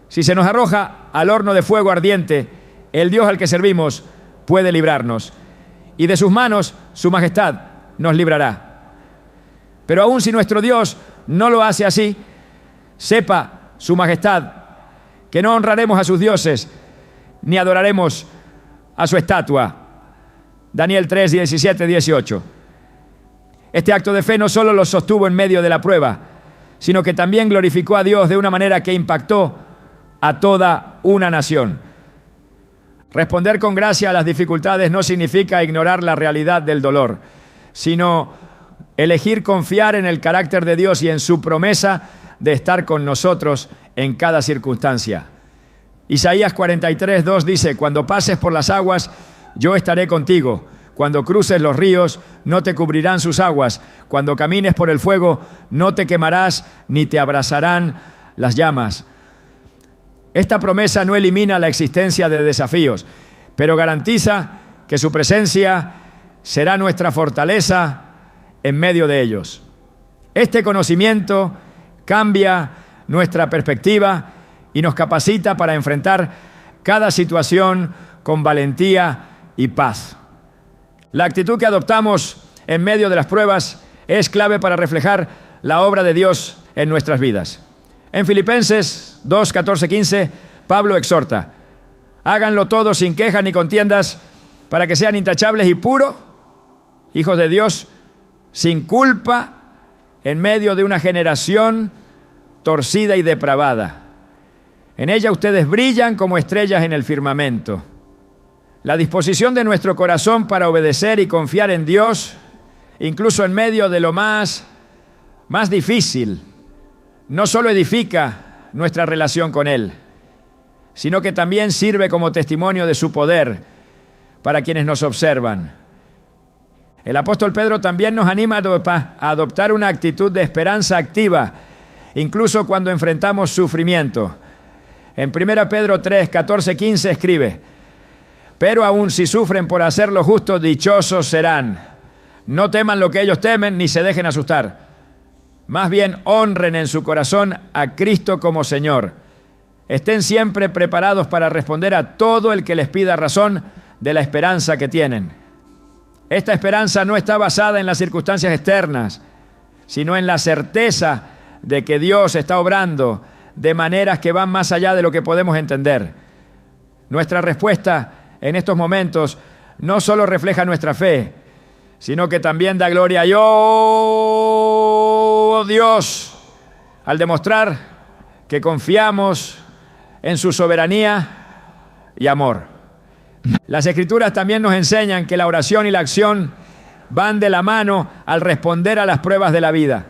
Si se nos arroja al horno de fuego ardiente, el Dios al que servimos puede librarnos, y de sus manos su majestad nos librará. Pero aun si nuestro Dios no lo hace así, sepa su majestad que no honraremos a sus dioses ni adoraremos a su estatua. Daniel 3, 17, 18. Este acto de fe no solo los sostuvo en medio de la prueba, sino que también glorificó a Dios de una manera que impactó a toda una nación. Responder con gracia a las dificultades no significa ignorar la realidad del dolor, sino elegir confiar en el carácter de Dios y en su promesa de estar con nosotros en cada circunstancia. Isaías 43, 2 dice: cuando pases por las aguas, yo estaré contigo. Cuando cruces los ríos, no te cubrirán sus aguas. Cuando camines por el fuego, no te quemarás, ni te abrazarán las llamas. Esta promesa no elimina la existencia de desafíos, pero garantiza que su presencia será nuestra fortaleza en medio de ellos. Este conocimiento cambia nuestra perspectiva y nos capacita para enfrentar cada situación con valentía y paz. La actitud que adoptamos en medio de las pruebas es clave para reflejar la obra de Dios en nuestras vidas. En Filipenses 2, 14, 15, Pablo exhorta: háganlo todo sin quejas ni contiendas, para que sean intachables y puros, hijos de Dios, sin culpa, en medio de una generación torcida y depravada. En ella ustedes brillan como estrellas en el firmamento. La disposición de nuestro corazón para obedecer y confiar en Dios, incluso en medio de lo más difícil, no solo edifica nuestra relación con Él, sino que también sirve como testimonio de su poder para quienes nos observan. El apóstol Pedro también nos anima a adoptar una actitud de esperanza activa, incluso cuando enfrentamos sufrimiento. En 1 Pedro 3, 14, 15 escribe: pero aun si sufren por hacer lo justo, dichosos serán. No teman lo que ellos temen, ni se dejen asustar. Más bien honren en su corazón a Cristo como Señor. Estén siempre preparados para responder a todo el que les pida razón de la esperanza que tienen. Esta esperanza no está basada en las circunstancias externas, sino en la certeza de que Dios está obrando de maneras que van más allá de lo que podemos entender. Nuestra respuesta en estos momentos no solo refleja nuestra fe, sino que también da gloria a Dios al demostrar que confiamos en su soberanía y amor. Las Escrituras también nos enseñan que la oración y la acción van de la mano al responder a las pruebas de la vida.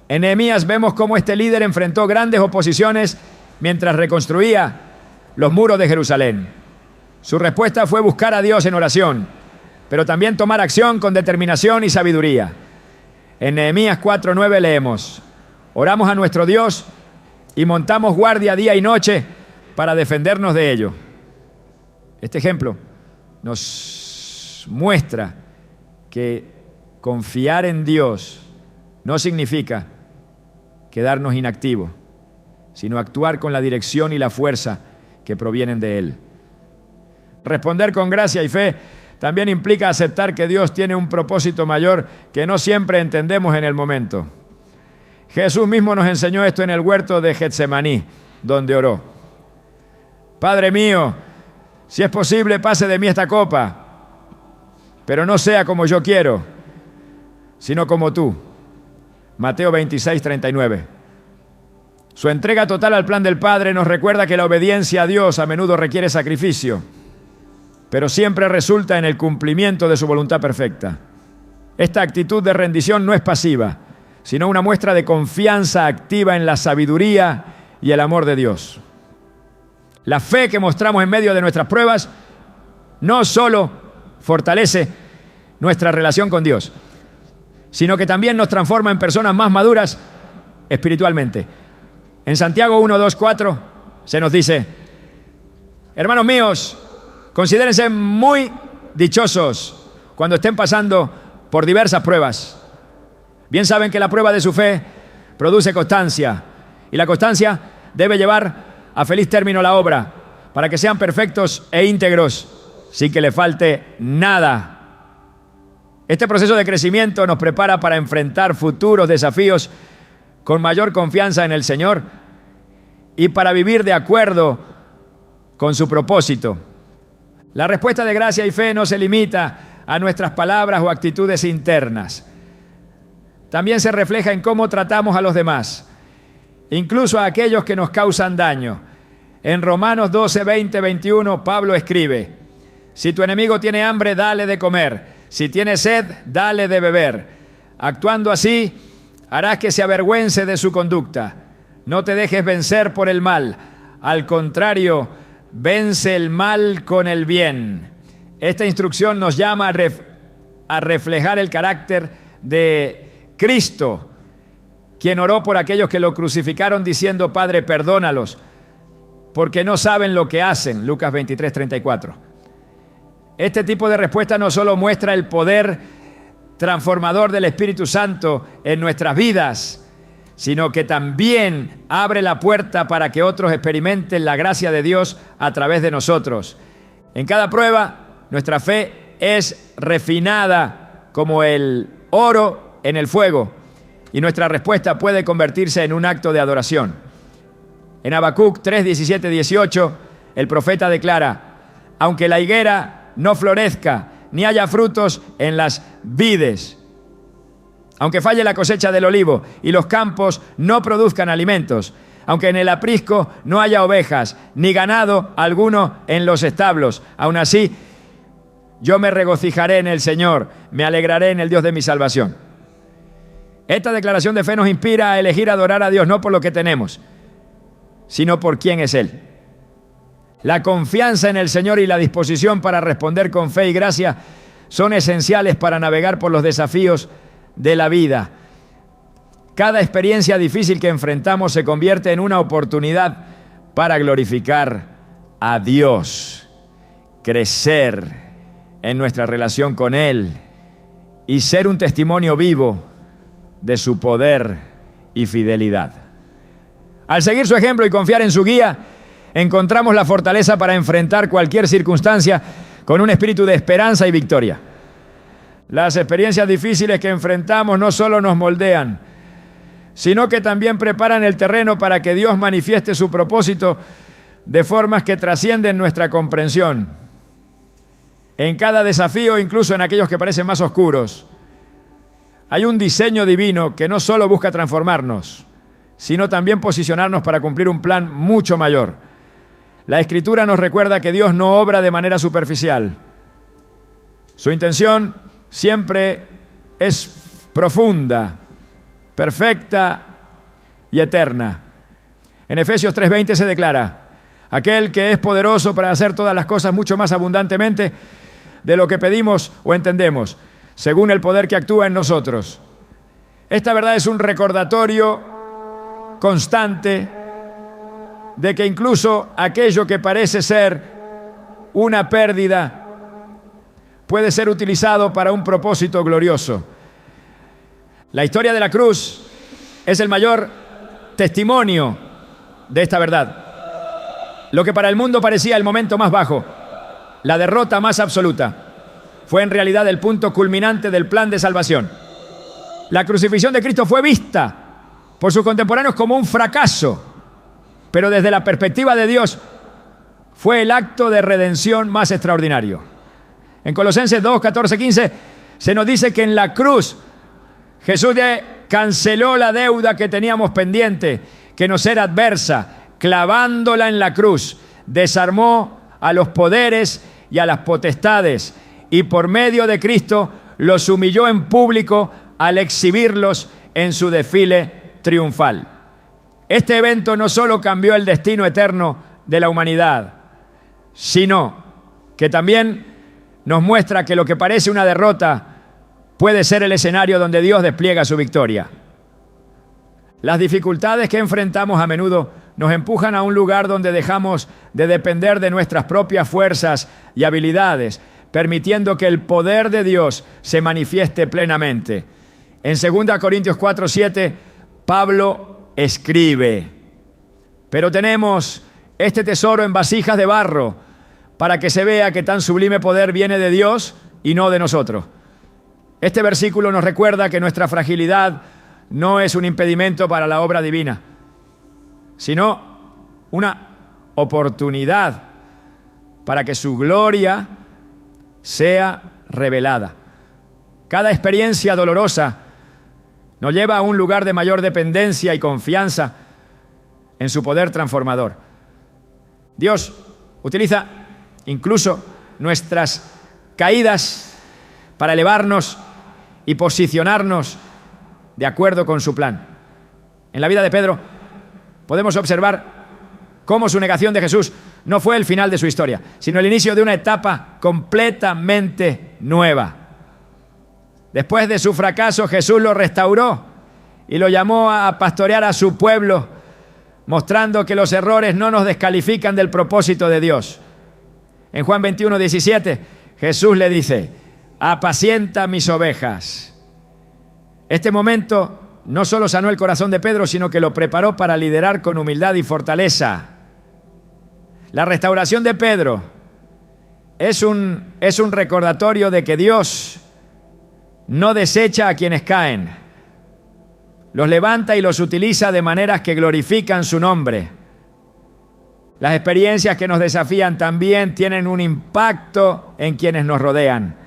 En Nehemías vemos cómo este líder enfrentó grandes oposiciones mientras reconstruía los muros de Jerusalén. Su respuesta fue buscar a Dios en oración, pero también tomar acción con determinación y sabiduría. En Nehemías 4:9 leemos: oramos a nuestro Dios y montamos guardia día y noche para defendernos de ello. Este ejemplo nos muestra que confiar en Dios no significa quedarnos inactivos, sino actuar con la dirección y la fuerza que provienen de Él. Responder con gracia y fe también implica aceptar que Dios tiene un propósito mayor que no siempre entendemos en el momento. Jesús mismo nos enseñó esto en el huerto de Getsemaní, donde oró: Padre mío, si es posible, pase de mí esta copa, pero no sea como yo quiero, sino como tú. Mateo 26, 39. Su entrega total al plan del Padre nos recuerda que la obediencia a Dios a menudo requiere sacrificio, pero siempre resulta en el cumplimiento de su voluntad perfecta. Esta actitud de rendición no es pasiva, sino una muestra de confianza activa en la sabiduría y el amor de Dios. La fe que mostramos en medio de nuestras pruebas no solo fortalece nuestra relación con Dios, sino que también nos transforma en personas más maduras espiritualmente. En Santiago 1, 2, 4 se nos dice: hermanos míos, considérense muy dichosos cuando estén pasando por diversas pruebas. Bien saben que la prueba de su fe produce constancia, y la constancia debe llevar a feliz término la obra, para que sean perfectos e íntegros, sin que le falte nada. Este proceso de crecimiento nos prepara para enfrentar futuros desafíos con mayor confianza en el Señor y para vivir de acuerdo con su propósito. La respuesta de gracia y fe no se limita a nuestras palabras o actitudes internas. También se refleja en cómo tratamos a los demás, incluso a aquellos que nos causan daño. En Romanos 12, 20, 21, Pablo escribe: si tu enemigo tiene hambre, dale de comer. Si tiene sed, dale de beber. Actuando así, harás que se avergüence de su conducta. No te dejes vencer por el mal. Al contrario, vence el mal con el bien. Esta instrucción nos llama a reflejar el carácter de Cristo, quien oró por aquellos que lo crucificaron diciendo: Padre, perdónalos, porque no saben lo que hacen. Lucas 23, 34. Este tipo de respuesta no solo muestra el poder transformador del Espíritu Santo en nuestras vidas, sino que también abre la puerta para que otros experimenten la gracia de Dios a través de nosotros. En cada prueba, nuestra fe es refinada como el oro en el fuego, y nuestra respuesta puede convertirse en un acto de adoración. En Habacuc 3, 17, 18, el profeta declara: aunque la higuera no florezca, ni haya frutos en las vides, aunque falle la cosecha del olivo y los campos no produzcan alimentos, aunque en el aprisco no haya ovejas, ni ganado alguno en los establos, aún así yo me regocijaré en el Señor, me alegraré en el Dios de mi salvación. Esta declaración de fe nos inspira a elegir adorar a Dios no por lo que tenemos, sino por quién es Él. La confianza en el Señor y la disposición para responder con fe y gracia son esenciales para navegar por los desafíos de la vida. Cada experiencia difícil que enfrentamos se convierte en una oportunidad para glorificar a Dios, crecer en nuestra relación con Él y ser un testimonio vivo de su poder y fidelidad. Al seguir su ejemplo y confiar en su guía, encontramos la fortaleza para enfrentar cualquier circunstancia con un espíritu de esperanza y victoria. Las experiencias difíciles que enfrentamos no solo nos moldean, sino que también preparan el terreno para que Dios manifieste su propósito de formas que trascienden nuestra comprensión. En cada desafío, incluso en aquellos que parecen más oscuros, hay un diseño divino que no solo busca transformarnos, sino también posicionarnos para cumplir un plan mucho mayor. La Escritura nos recuerda que Dios no obra de manera superficial. Su intención siempre es profunda, perfecta y eterna. En Efesios 3:20 se declara: aquel que es poderoso para hacer todas las cosas mucho más abundantemente de lo que pedimos o entendemos, según el poder que actúa en nosotros. Esta verdad es un recordatorio constante de que incluso aquello que parece ser una pérdida puede ser utilizado para un propósito glorioso. La historia de la cruz es el mayor testimonio de esta verdad. Lo que para el mundo parecía el momento más bajo, la derrota más absoluta, fue en realidad el punto culminante del plan de salvación. La crucifixión de Cristo fue vista por sus contemporáneos como un fracaso, pero desde la perspectiva de Dios fue el acto de redención más extraordinario. En Colosenses 2, 14, 15 se nos dice que en la cruz Jesús canceló la deuda que teníamos pendiente, que nos era adversa, clavándola en la cruz. Desarmó a los poderes y a las potestades, y por medio de Cristo los humilló en público al exhibirlos en su desfile triunfal. Este evento no solo cambió el destino eterno de la humanidad, sino que también nos muestra que lo que parece una derrota puede ser el escenario donde Dios despliega su victoria. Las dificultades que enfrentamos a menudo nos empujan a un lugar donde dejamos de depender de nuestras propias fuerzas y habilidades permitiendo que el poder de Dios se manifieste plenamente. En 2 Corintios 4:7, Pablo escribe: pero tenemos este tesoro en vasijas de barro, para que se vea que tan sublime poder viene de Dios y no de nosotros. Este versículo nos recuerda que nuestra fragilidad no es un impedimento para la obra divina, sino una oportunidad para que su gloria sea revelada. Cada experiencia dolorosa nos lleva a un lugar de mayor dependencia y confianza en su poder transformador. Dios utiliza incluso nuestras caídas para elevarnos y posicionarnos de acuerdo con su plan. En la vida de Pedro podemos observar cómo su negación de Jesús no fue el final de su historia, sino el inicio de una etapa completamente nueva. Después de su fracaso, Jesús lo restauró y lo llamó a pastorear a su pueblo, mostrando que los errores no nos descalifican del propósito de Dios. En Juan 21:17, Jesús le dice: apacienta mis ovejas. Este momento no solo sanó el corazón de Pedro, sino que lo preparó para liderar con humildad y fortaleza. La restauración de Pedro es un recordatorio de que Dios no desecha a quienes caen. Los levanta y los utiliza de maneras que glorifican su nombre. Las experiencias que nos desafían también tienen un impacto en quienes nos rodean.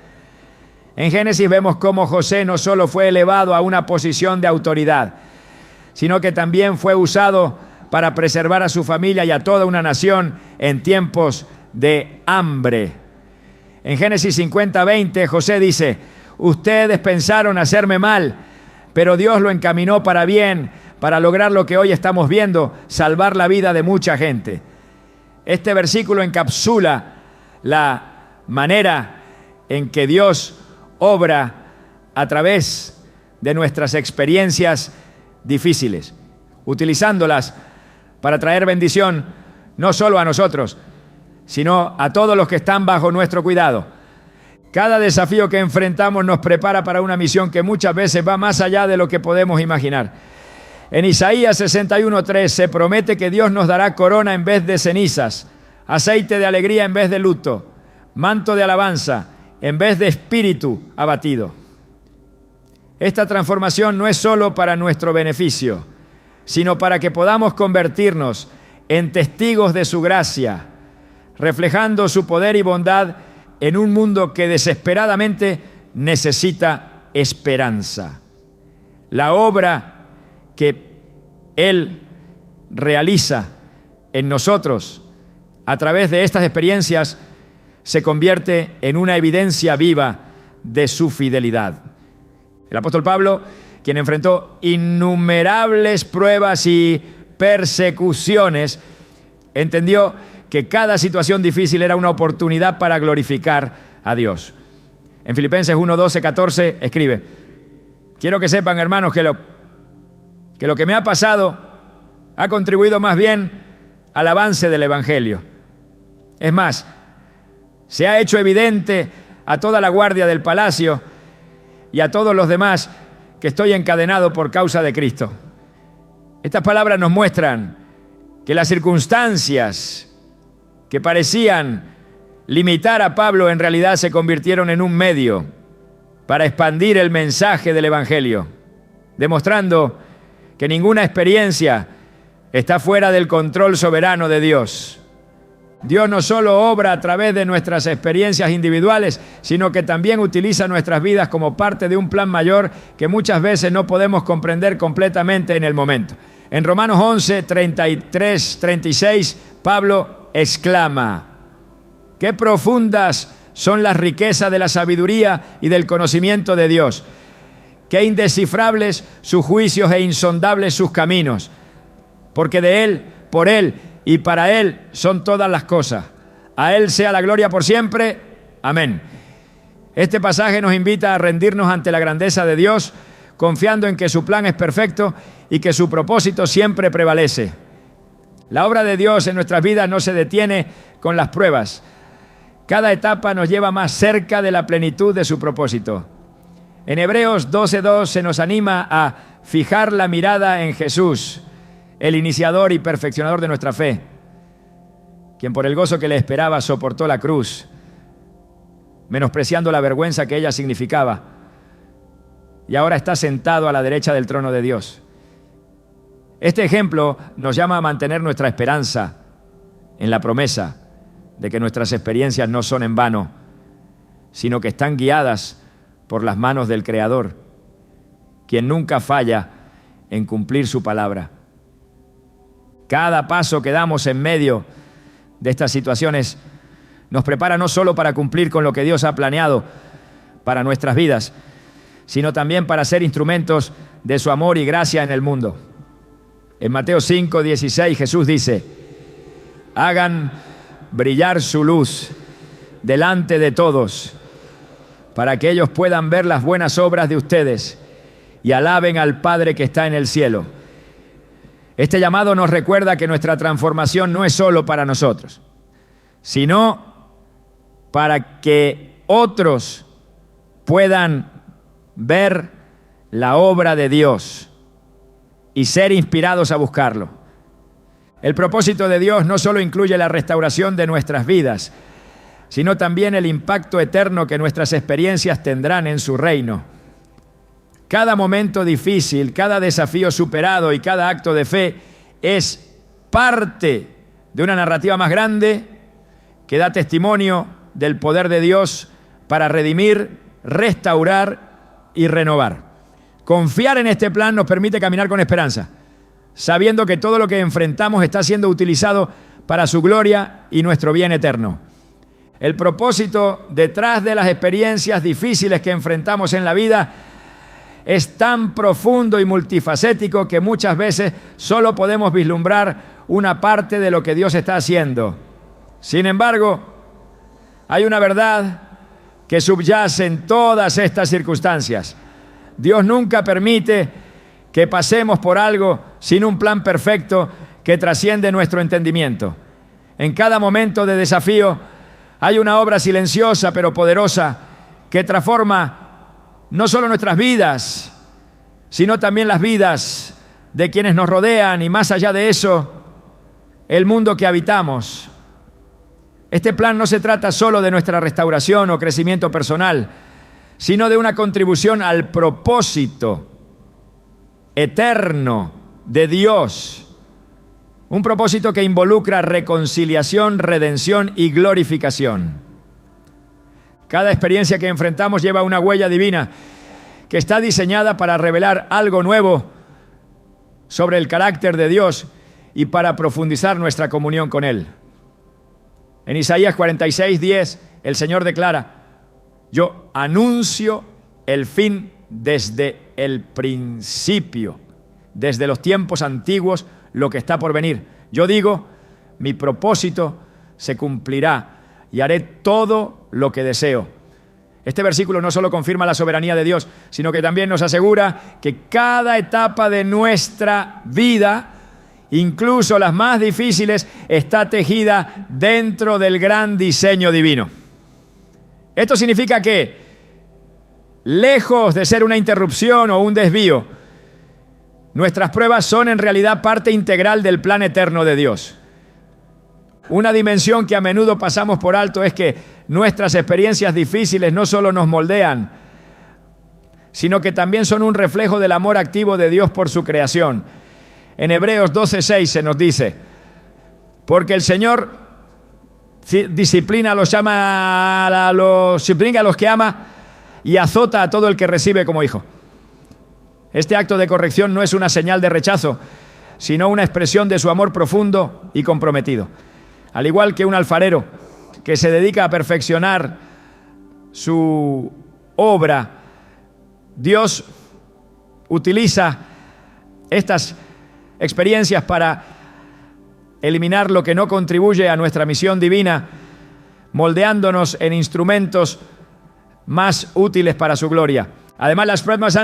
En Génesis vemos cómo José no solo fue elevado a una posición de autoridad, sino que también fue usado para preservar a su familia y a toda una nación en tiempos de hambre. En Génesis 50:20, José dice: ustedes pensaron hacerme mal, pero Dios lo encaminó para bien, para lograr lo que hoy estamos viendo, salvar la vida de mucha gente. Este versículo encapsula la manera en que Dios obra a través de nuestras experiencias difíciles, utilizándolas para traer bendición no solo a nosotros, sino a todos los que están bajo nuestro cuidado. Cada desafío que enfrentamos nos prepara para una misión que muchas veces va más allá de lo que podemos imaginar. En Isaías 61:3 se promete que Dios nos dará corona en vez de cenizas, aceite de alegría en vez de luto, manto de alabanza en vez de espíritu abatido. Esta transformación no es solo para nuestro beneficio, sino para que podamos convertirnos en testigos de su gracia, reflejando su poder y bondad en un mundo que desesperadamente necesita esperanza. La obra que Él realiza en nosotros a través de estas experiencias se convierte en una evidencia viva de su fidelidad. El apóstol Pablo, quien enfrentó innumerables pruebas y persecuciones, entendió que cada situación difícil era una oportunidad para glorificar a Dios. En Filipenses 1:12-14 escribe: quiero que sepan, hermanos, que lo que me ha pasado ha contribuido más bien al avance del Evangelio. Es más, se ha hecho evidente a toda la guardia del palacio y a todos los demás que estoy encadenado por causa de Cristo. Estas palabras nos muestran que las circunstancias que parecían limitar a Pablo en realidad se convirtieron en un medio para expandir el mensaje del Evangelio, demostrando que ninguna experiencia está fuera del control soberano de Dios. Dios no solo obra a través de nuestras experiencias individuales, sino que también utiliza nuestras vidas como parte de un plan mayor que muchas veces no podemos comprender completamente en el momento. En Romanos 11:33-36, Pablo exclama: qué profundas son las riquezas de la sabiduría y del conocimiento de Dios, qué indescifrables sus juicios e insondables sus caminos, porque de Él, por Él y para Él son todas las cosas. A Él sea la gloria por siempre. Amén. Este pasaje nos invita a rendirnos ante la grandeza de Dios, confiando en que su plan es perfecto y que su propósito siempre prevalece. La obra de Dios en nuestras vidas no se detiene con las pruebas. Cada etapa nos lleva más cerca de la plenitud de su propósito. En Hebreos 12:2 se nos anima a fijar la mirada en Jesús, el iniciador y perfeccionador de nuestra fe, quien por el gozo que le esperaba soportó la cruz, menospreciando la vergüenza que ella significaba, y ahora está sentado a la derecha del trono de Dios. Este ejemplo nos llama a mantener nuestra esperanza en la promesa de que nuestras experiencias no son en vano, sino que están guiadas por las manos del Creador, quien nunca falla en cumplir su palabra. Cada paso que damos en medio de estas situaciones nos prepara no solo para cumplir con lo que Dios ha planeado para nuestras vidas, sino también para ser instrumentos de su amor y gracia en el mundo. En Mateo 5:16 Jesús dice: hagan brillar su luz delante de todos, para que ellos puedan ver las buenas obras de ustedes y alaben al Padre que está en el cielo. Este llamado nos recuerda que nuestra transformación no es solo para nosotros, sino para que otros puedan ver la obra de Dios y ser inspirados a buscarlo. El propósito de Dios no solo incluye la restauración de nuestras vidas, sino también el impacto eterno que nuestras experiencias tendrán en su reino. Cada momento difícil, cada desafío superado y cada acto de fe es parte de una narrativa más grande que da testimonio del poder de Dios para redimir, restaurar y renovar. Confiar en este plan nos permite caminar con esperanza, sabiendo que todo lo que enfrentamos está siendo utilizado para su gloria y nuestro bien eterno. El propósito detrás de las experiencias difíciles que enfrentamos en la vida es tan profundo y multifacético que muchas veces solo podemos vislumbrar una parte de lo que Dios está haciendo. Sin embargo, hay una verdad que subyace en todas estas circunstancias. Dios nunca permite que pasemos por algo sin un plan perfecto que trasciende nuestro entendimiento. En cada momento de desafío hay una obra silenciosa pero poderosa que transforma no solo nuestras vidas, sino también las vidas de quienes nos rodean y, más allá de eso, el mundo que habitamos. Este plan no se trata solo de nuestra restauración o crecimiento personal, sino de una contribución al propósito eterno de Dios. Un propósito que involucra reconciliación, redención y glorificación. Cada experiencia que enfrentamos lleva una huella divina que está diseñada para revelar algo nuevo sobre el carácter de Dios y para profundizar nuestra comunión con Él. En Isaías 46:10, el Señor declara: yo anuncio el fin desde el principio, desde los tiempos antiguos, lo que está por venir. Yo digo, mi propósito se cumplirá y haré todo lo que deseo. Este versículo no solo confirma la soberanía de Dios, sino que también nos asegura que cada etapa de nuestra vida, incluso las más difíciles, está tejida dentro del gran diseño divino. Esto significa que, lejos de ser una interrupción o un desvío, nuestras pruebas son en realidad parte integral del plan eterno de Dios. Una dimensión que a menudo pasamos por alto es que nuestras experiencias difíciles no solo nos moldean, sino que también son un reflejo del amor activo de Dios por su creación. En Hebreos 12:6 se nos dice: porque el Señor disciplina a los que ama y azota a todo el que recibe como hijo. Este acto de corrección no es una señal de rechazo, sino una expresión de su amor profundo y comprometido. Al igual que un alfarero que se dedica a perfeccionar su obra, Dios utiliza estas experiencias para eliminar lo que no contribuye a nuestra misión divina, moldeándonos en instrumentos más útiles para su gloria. Además, las pruebas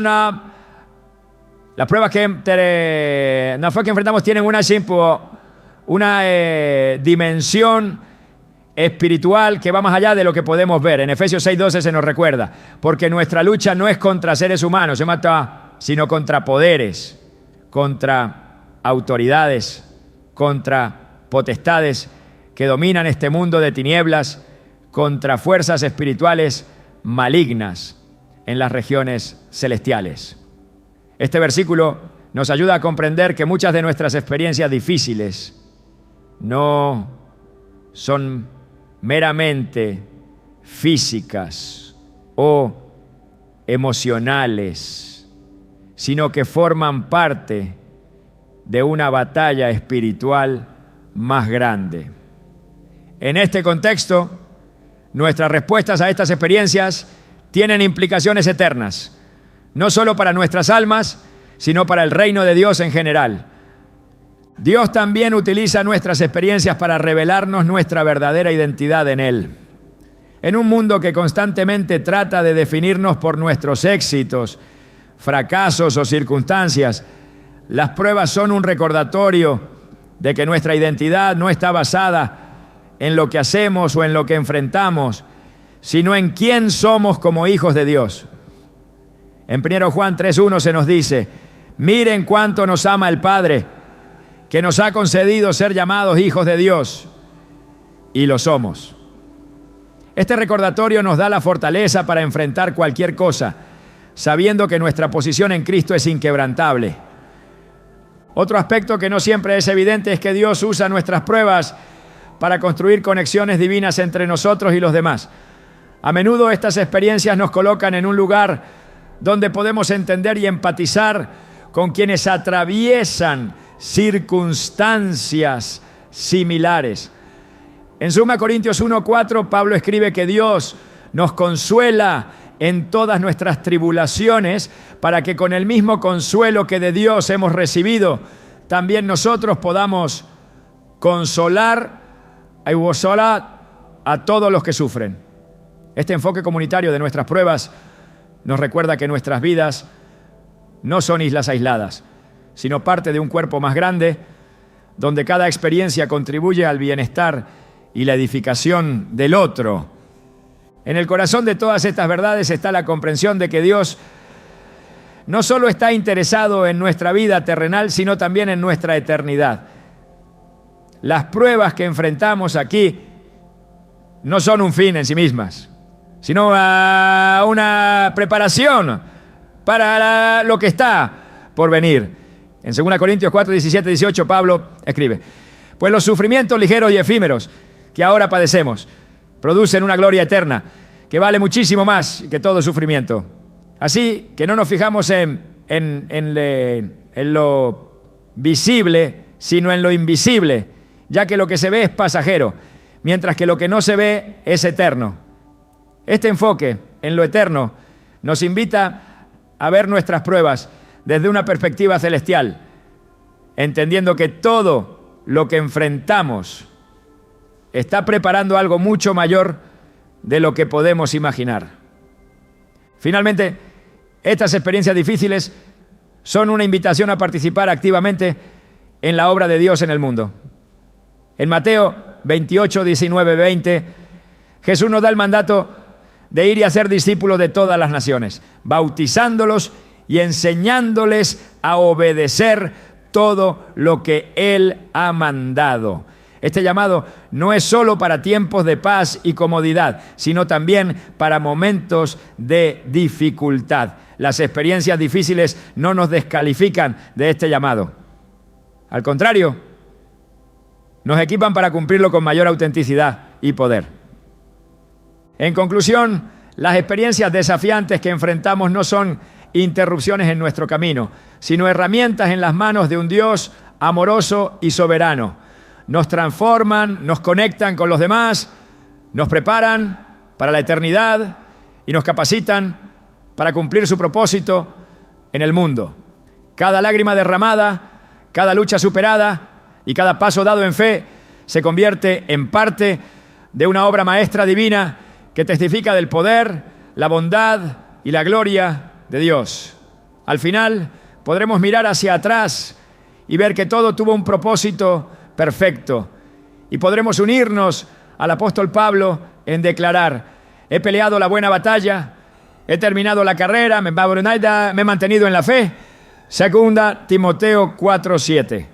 que enfrentamos tienen una dimensión espiritual que va más allá de lo que podemos ver. En Efesios 6:12 se nos recuerda, porque nuestra lucha no es contra seres humanos, sino contra poderes, contra autoridades, contra potestades que dominan este mundo de tinieblas, contra fuerzas espirituales malignas en las regiones celestiales. Este versículo nos ayuda a comprender que muchas de nuestras experiencias difíciles no son meramente físicas o emocionales, sino que forman parte de una batalla espiritual más grande. En este contexto, nuestras respuestas a estas experiencias tienen implicaciones eternas, no solo para nuestras almas, sino para el reino de Dios en general. Dios también utiliza nuestras experiencias para revelarnos nuestra verdadera identidad en Él. En un mundo que constantemente trata de definirnos por nuestros éxitos, fracasos o circunstancias, las pruebas son un recordatorio de que nuestra identidad no está basada en lo que hacemos o en lo que enfrentamos, sino en quién somos como hijos de Dios. En 1 Juan 3:1 se nos dice: miren cuánto nos ama el Padre, que nos ha concedido ser llamados hijos de Dios, y lo somos. Este recordatorio nos da la fortaleza para enfrentar cualquier cosa, sabiendo que nuestra posición en Cristo es inquebrantable. Otro aspecto que no siempre es evidente es que Dios usa nuestras pruebas para construir conexiones divinas entre nosotros y los demás. A menudo estas experiencias nos colocan en un lugar donde podemos entender y empatizar con quienes atraviesan circunstancias similares. En 2 Corintios 1:4, Pablo escribe que Dios nos consuela en todas nuestras tribulaciones para que con el mismo consuelo que de Dios hemos recibido, también nosotros podamos consolar a todos los que sufren. Este enfoque comunitario de nuestras pruebas nos recuerda que nuestras vidas no son islas aisladas, sino parte de un cuerpo más grande, donde cada experiencia contribuye al bienestar y la edificación del otro. En el corazón de todas estas verdades está la comprensión de que Dios no solo está interesado en nuestra vida terrenal, sino también en nuestra eternidad. Las pruebas que enfrentamos aquí no son un fin en sí mismas, sino una preparación para lo que está por venir. En 2 Corintios 4:17-18, Pablo escribe: pues los sufrimientos ligeros y efímeros que ahora padecemos producen una gloria eterna que vale muchísimo más que todo sufrimiento. Así que no nos fijamos en lo visible, sino en lo invisible, ya que lo que se ve es pasajero, mientras que lo que no se ve es eterno. Este enfoque en lo eterno nos invita a ver nuestras pruebas desde una perspectiva celestial, entendiendo que todo lo que enfrentamos está preparando algo mucho mayor de lo que podemos imaginar. Finalmente, estas experiencias difíciles son una invitación a participar activamente en la obra de Dios en el mundo. En Mateo 28:19-20, Jesús nos da el mandato de ir y hacer discípulos de todas las naciones, bautizándolos y enseñándoles a obedecer todo lo que Él ha mandado. Este llamado no es solo para tiempos de paz y comodidad, sino también para momentos de dificultad. Las experiencias difíciles no nos descalifican de este llamado. Al contrario, nos equipan para cumplirlo con mayor autenticidad y poder. En conclusión, las experiencias desafiantes que enfrentamos no son interrupciones en nuestro camino, sino herramientas en las manos de un Dios amoroso y soberano. Nos transforman, nos conectan con los demás, nos preparan para la eternidad y nos capacitan para cumplir su propósito en el mundo. Cada lágrima derramada, cada lucha superada y cada paso dado en fe se convierte en parte de una obra maestra divina que testifica del poder, la bondad y la gloria de Dios. Al final podremos mirar hacia atrás y ver que todo tuvo un propósito perfecto y podremos unirnos al apóstol Pablo en declarar: he peleado la buena batalla, he terminado la carrera, me he mantenido en la fe. Segunda Timoteo 4:7.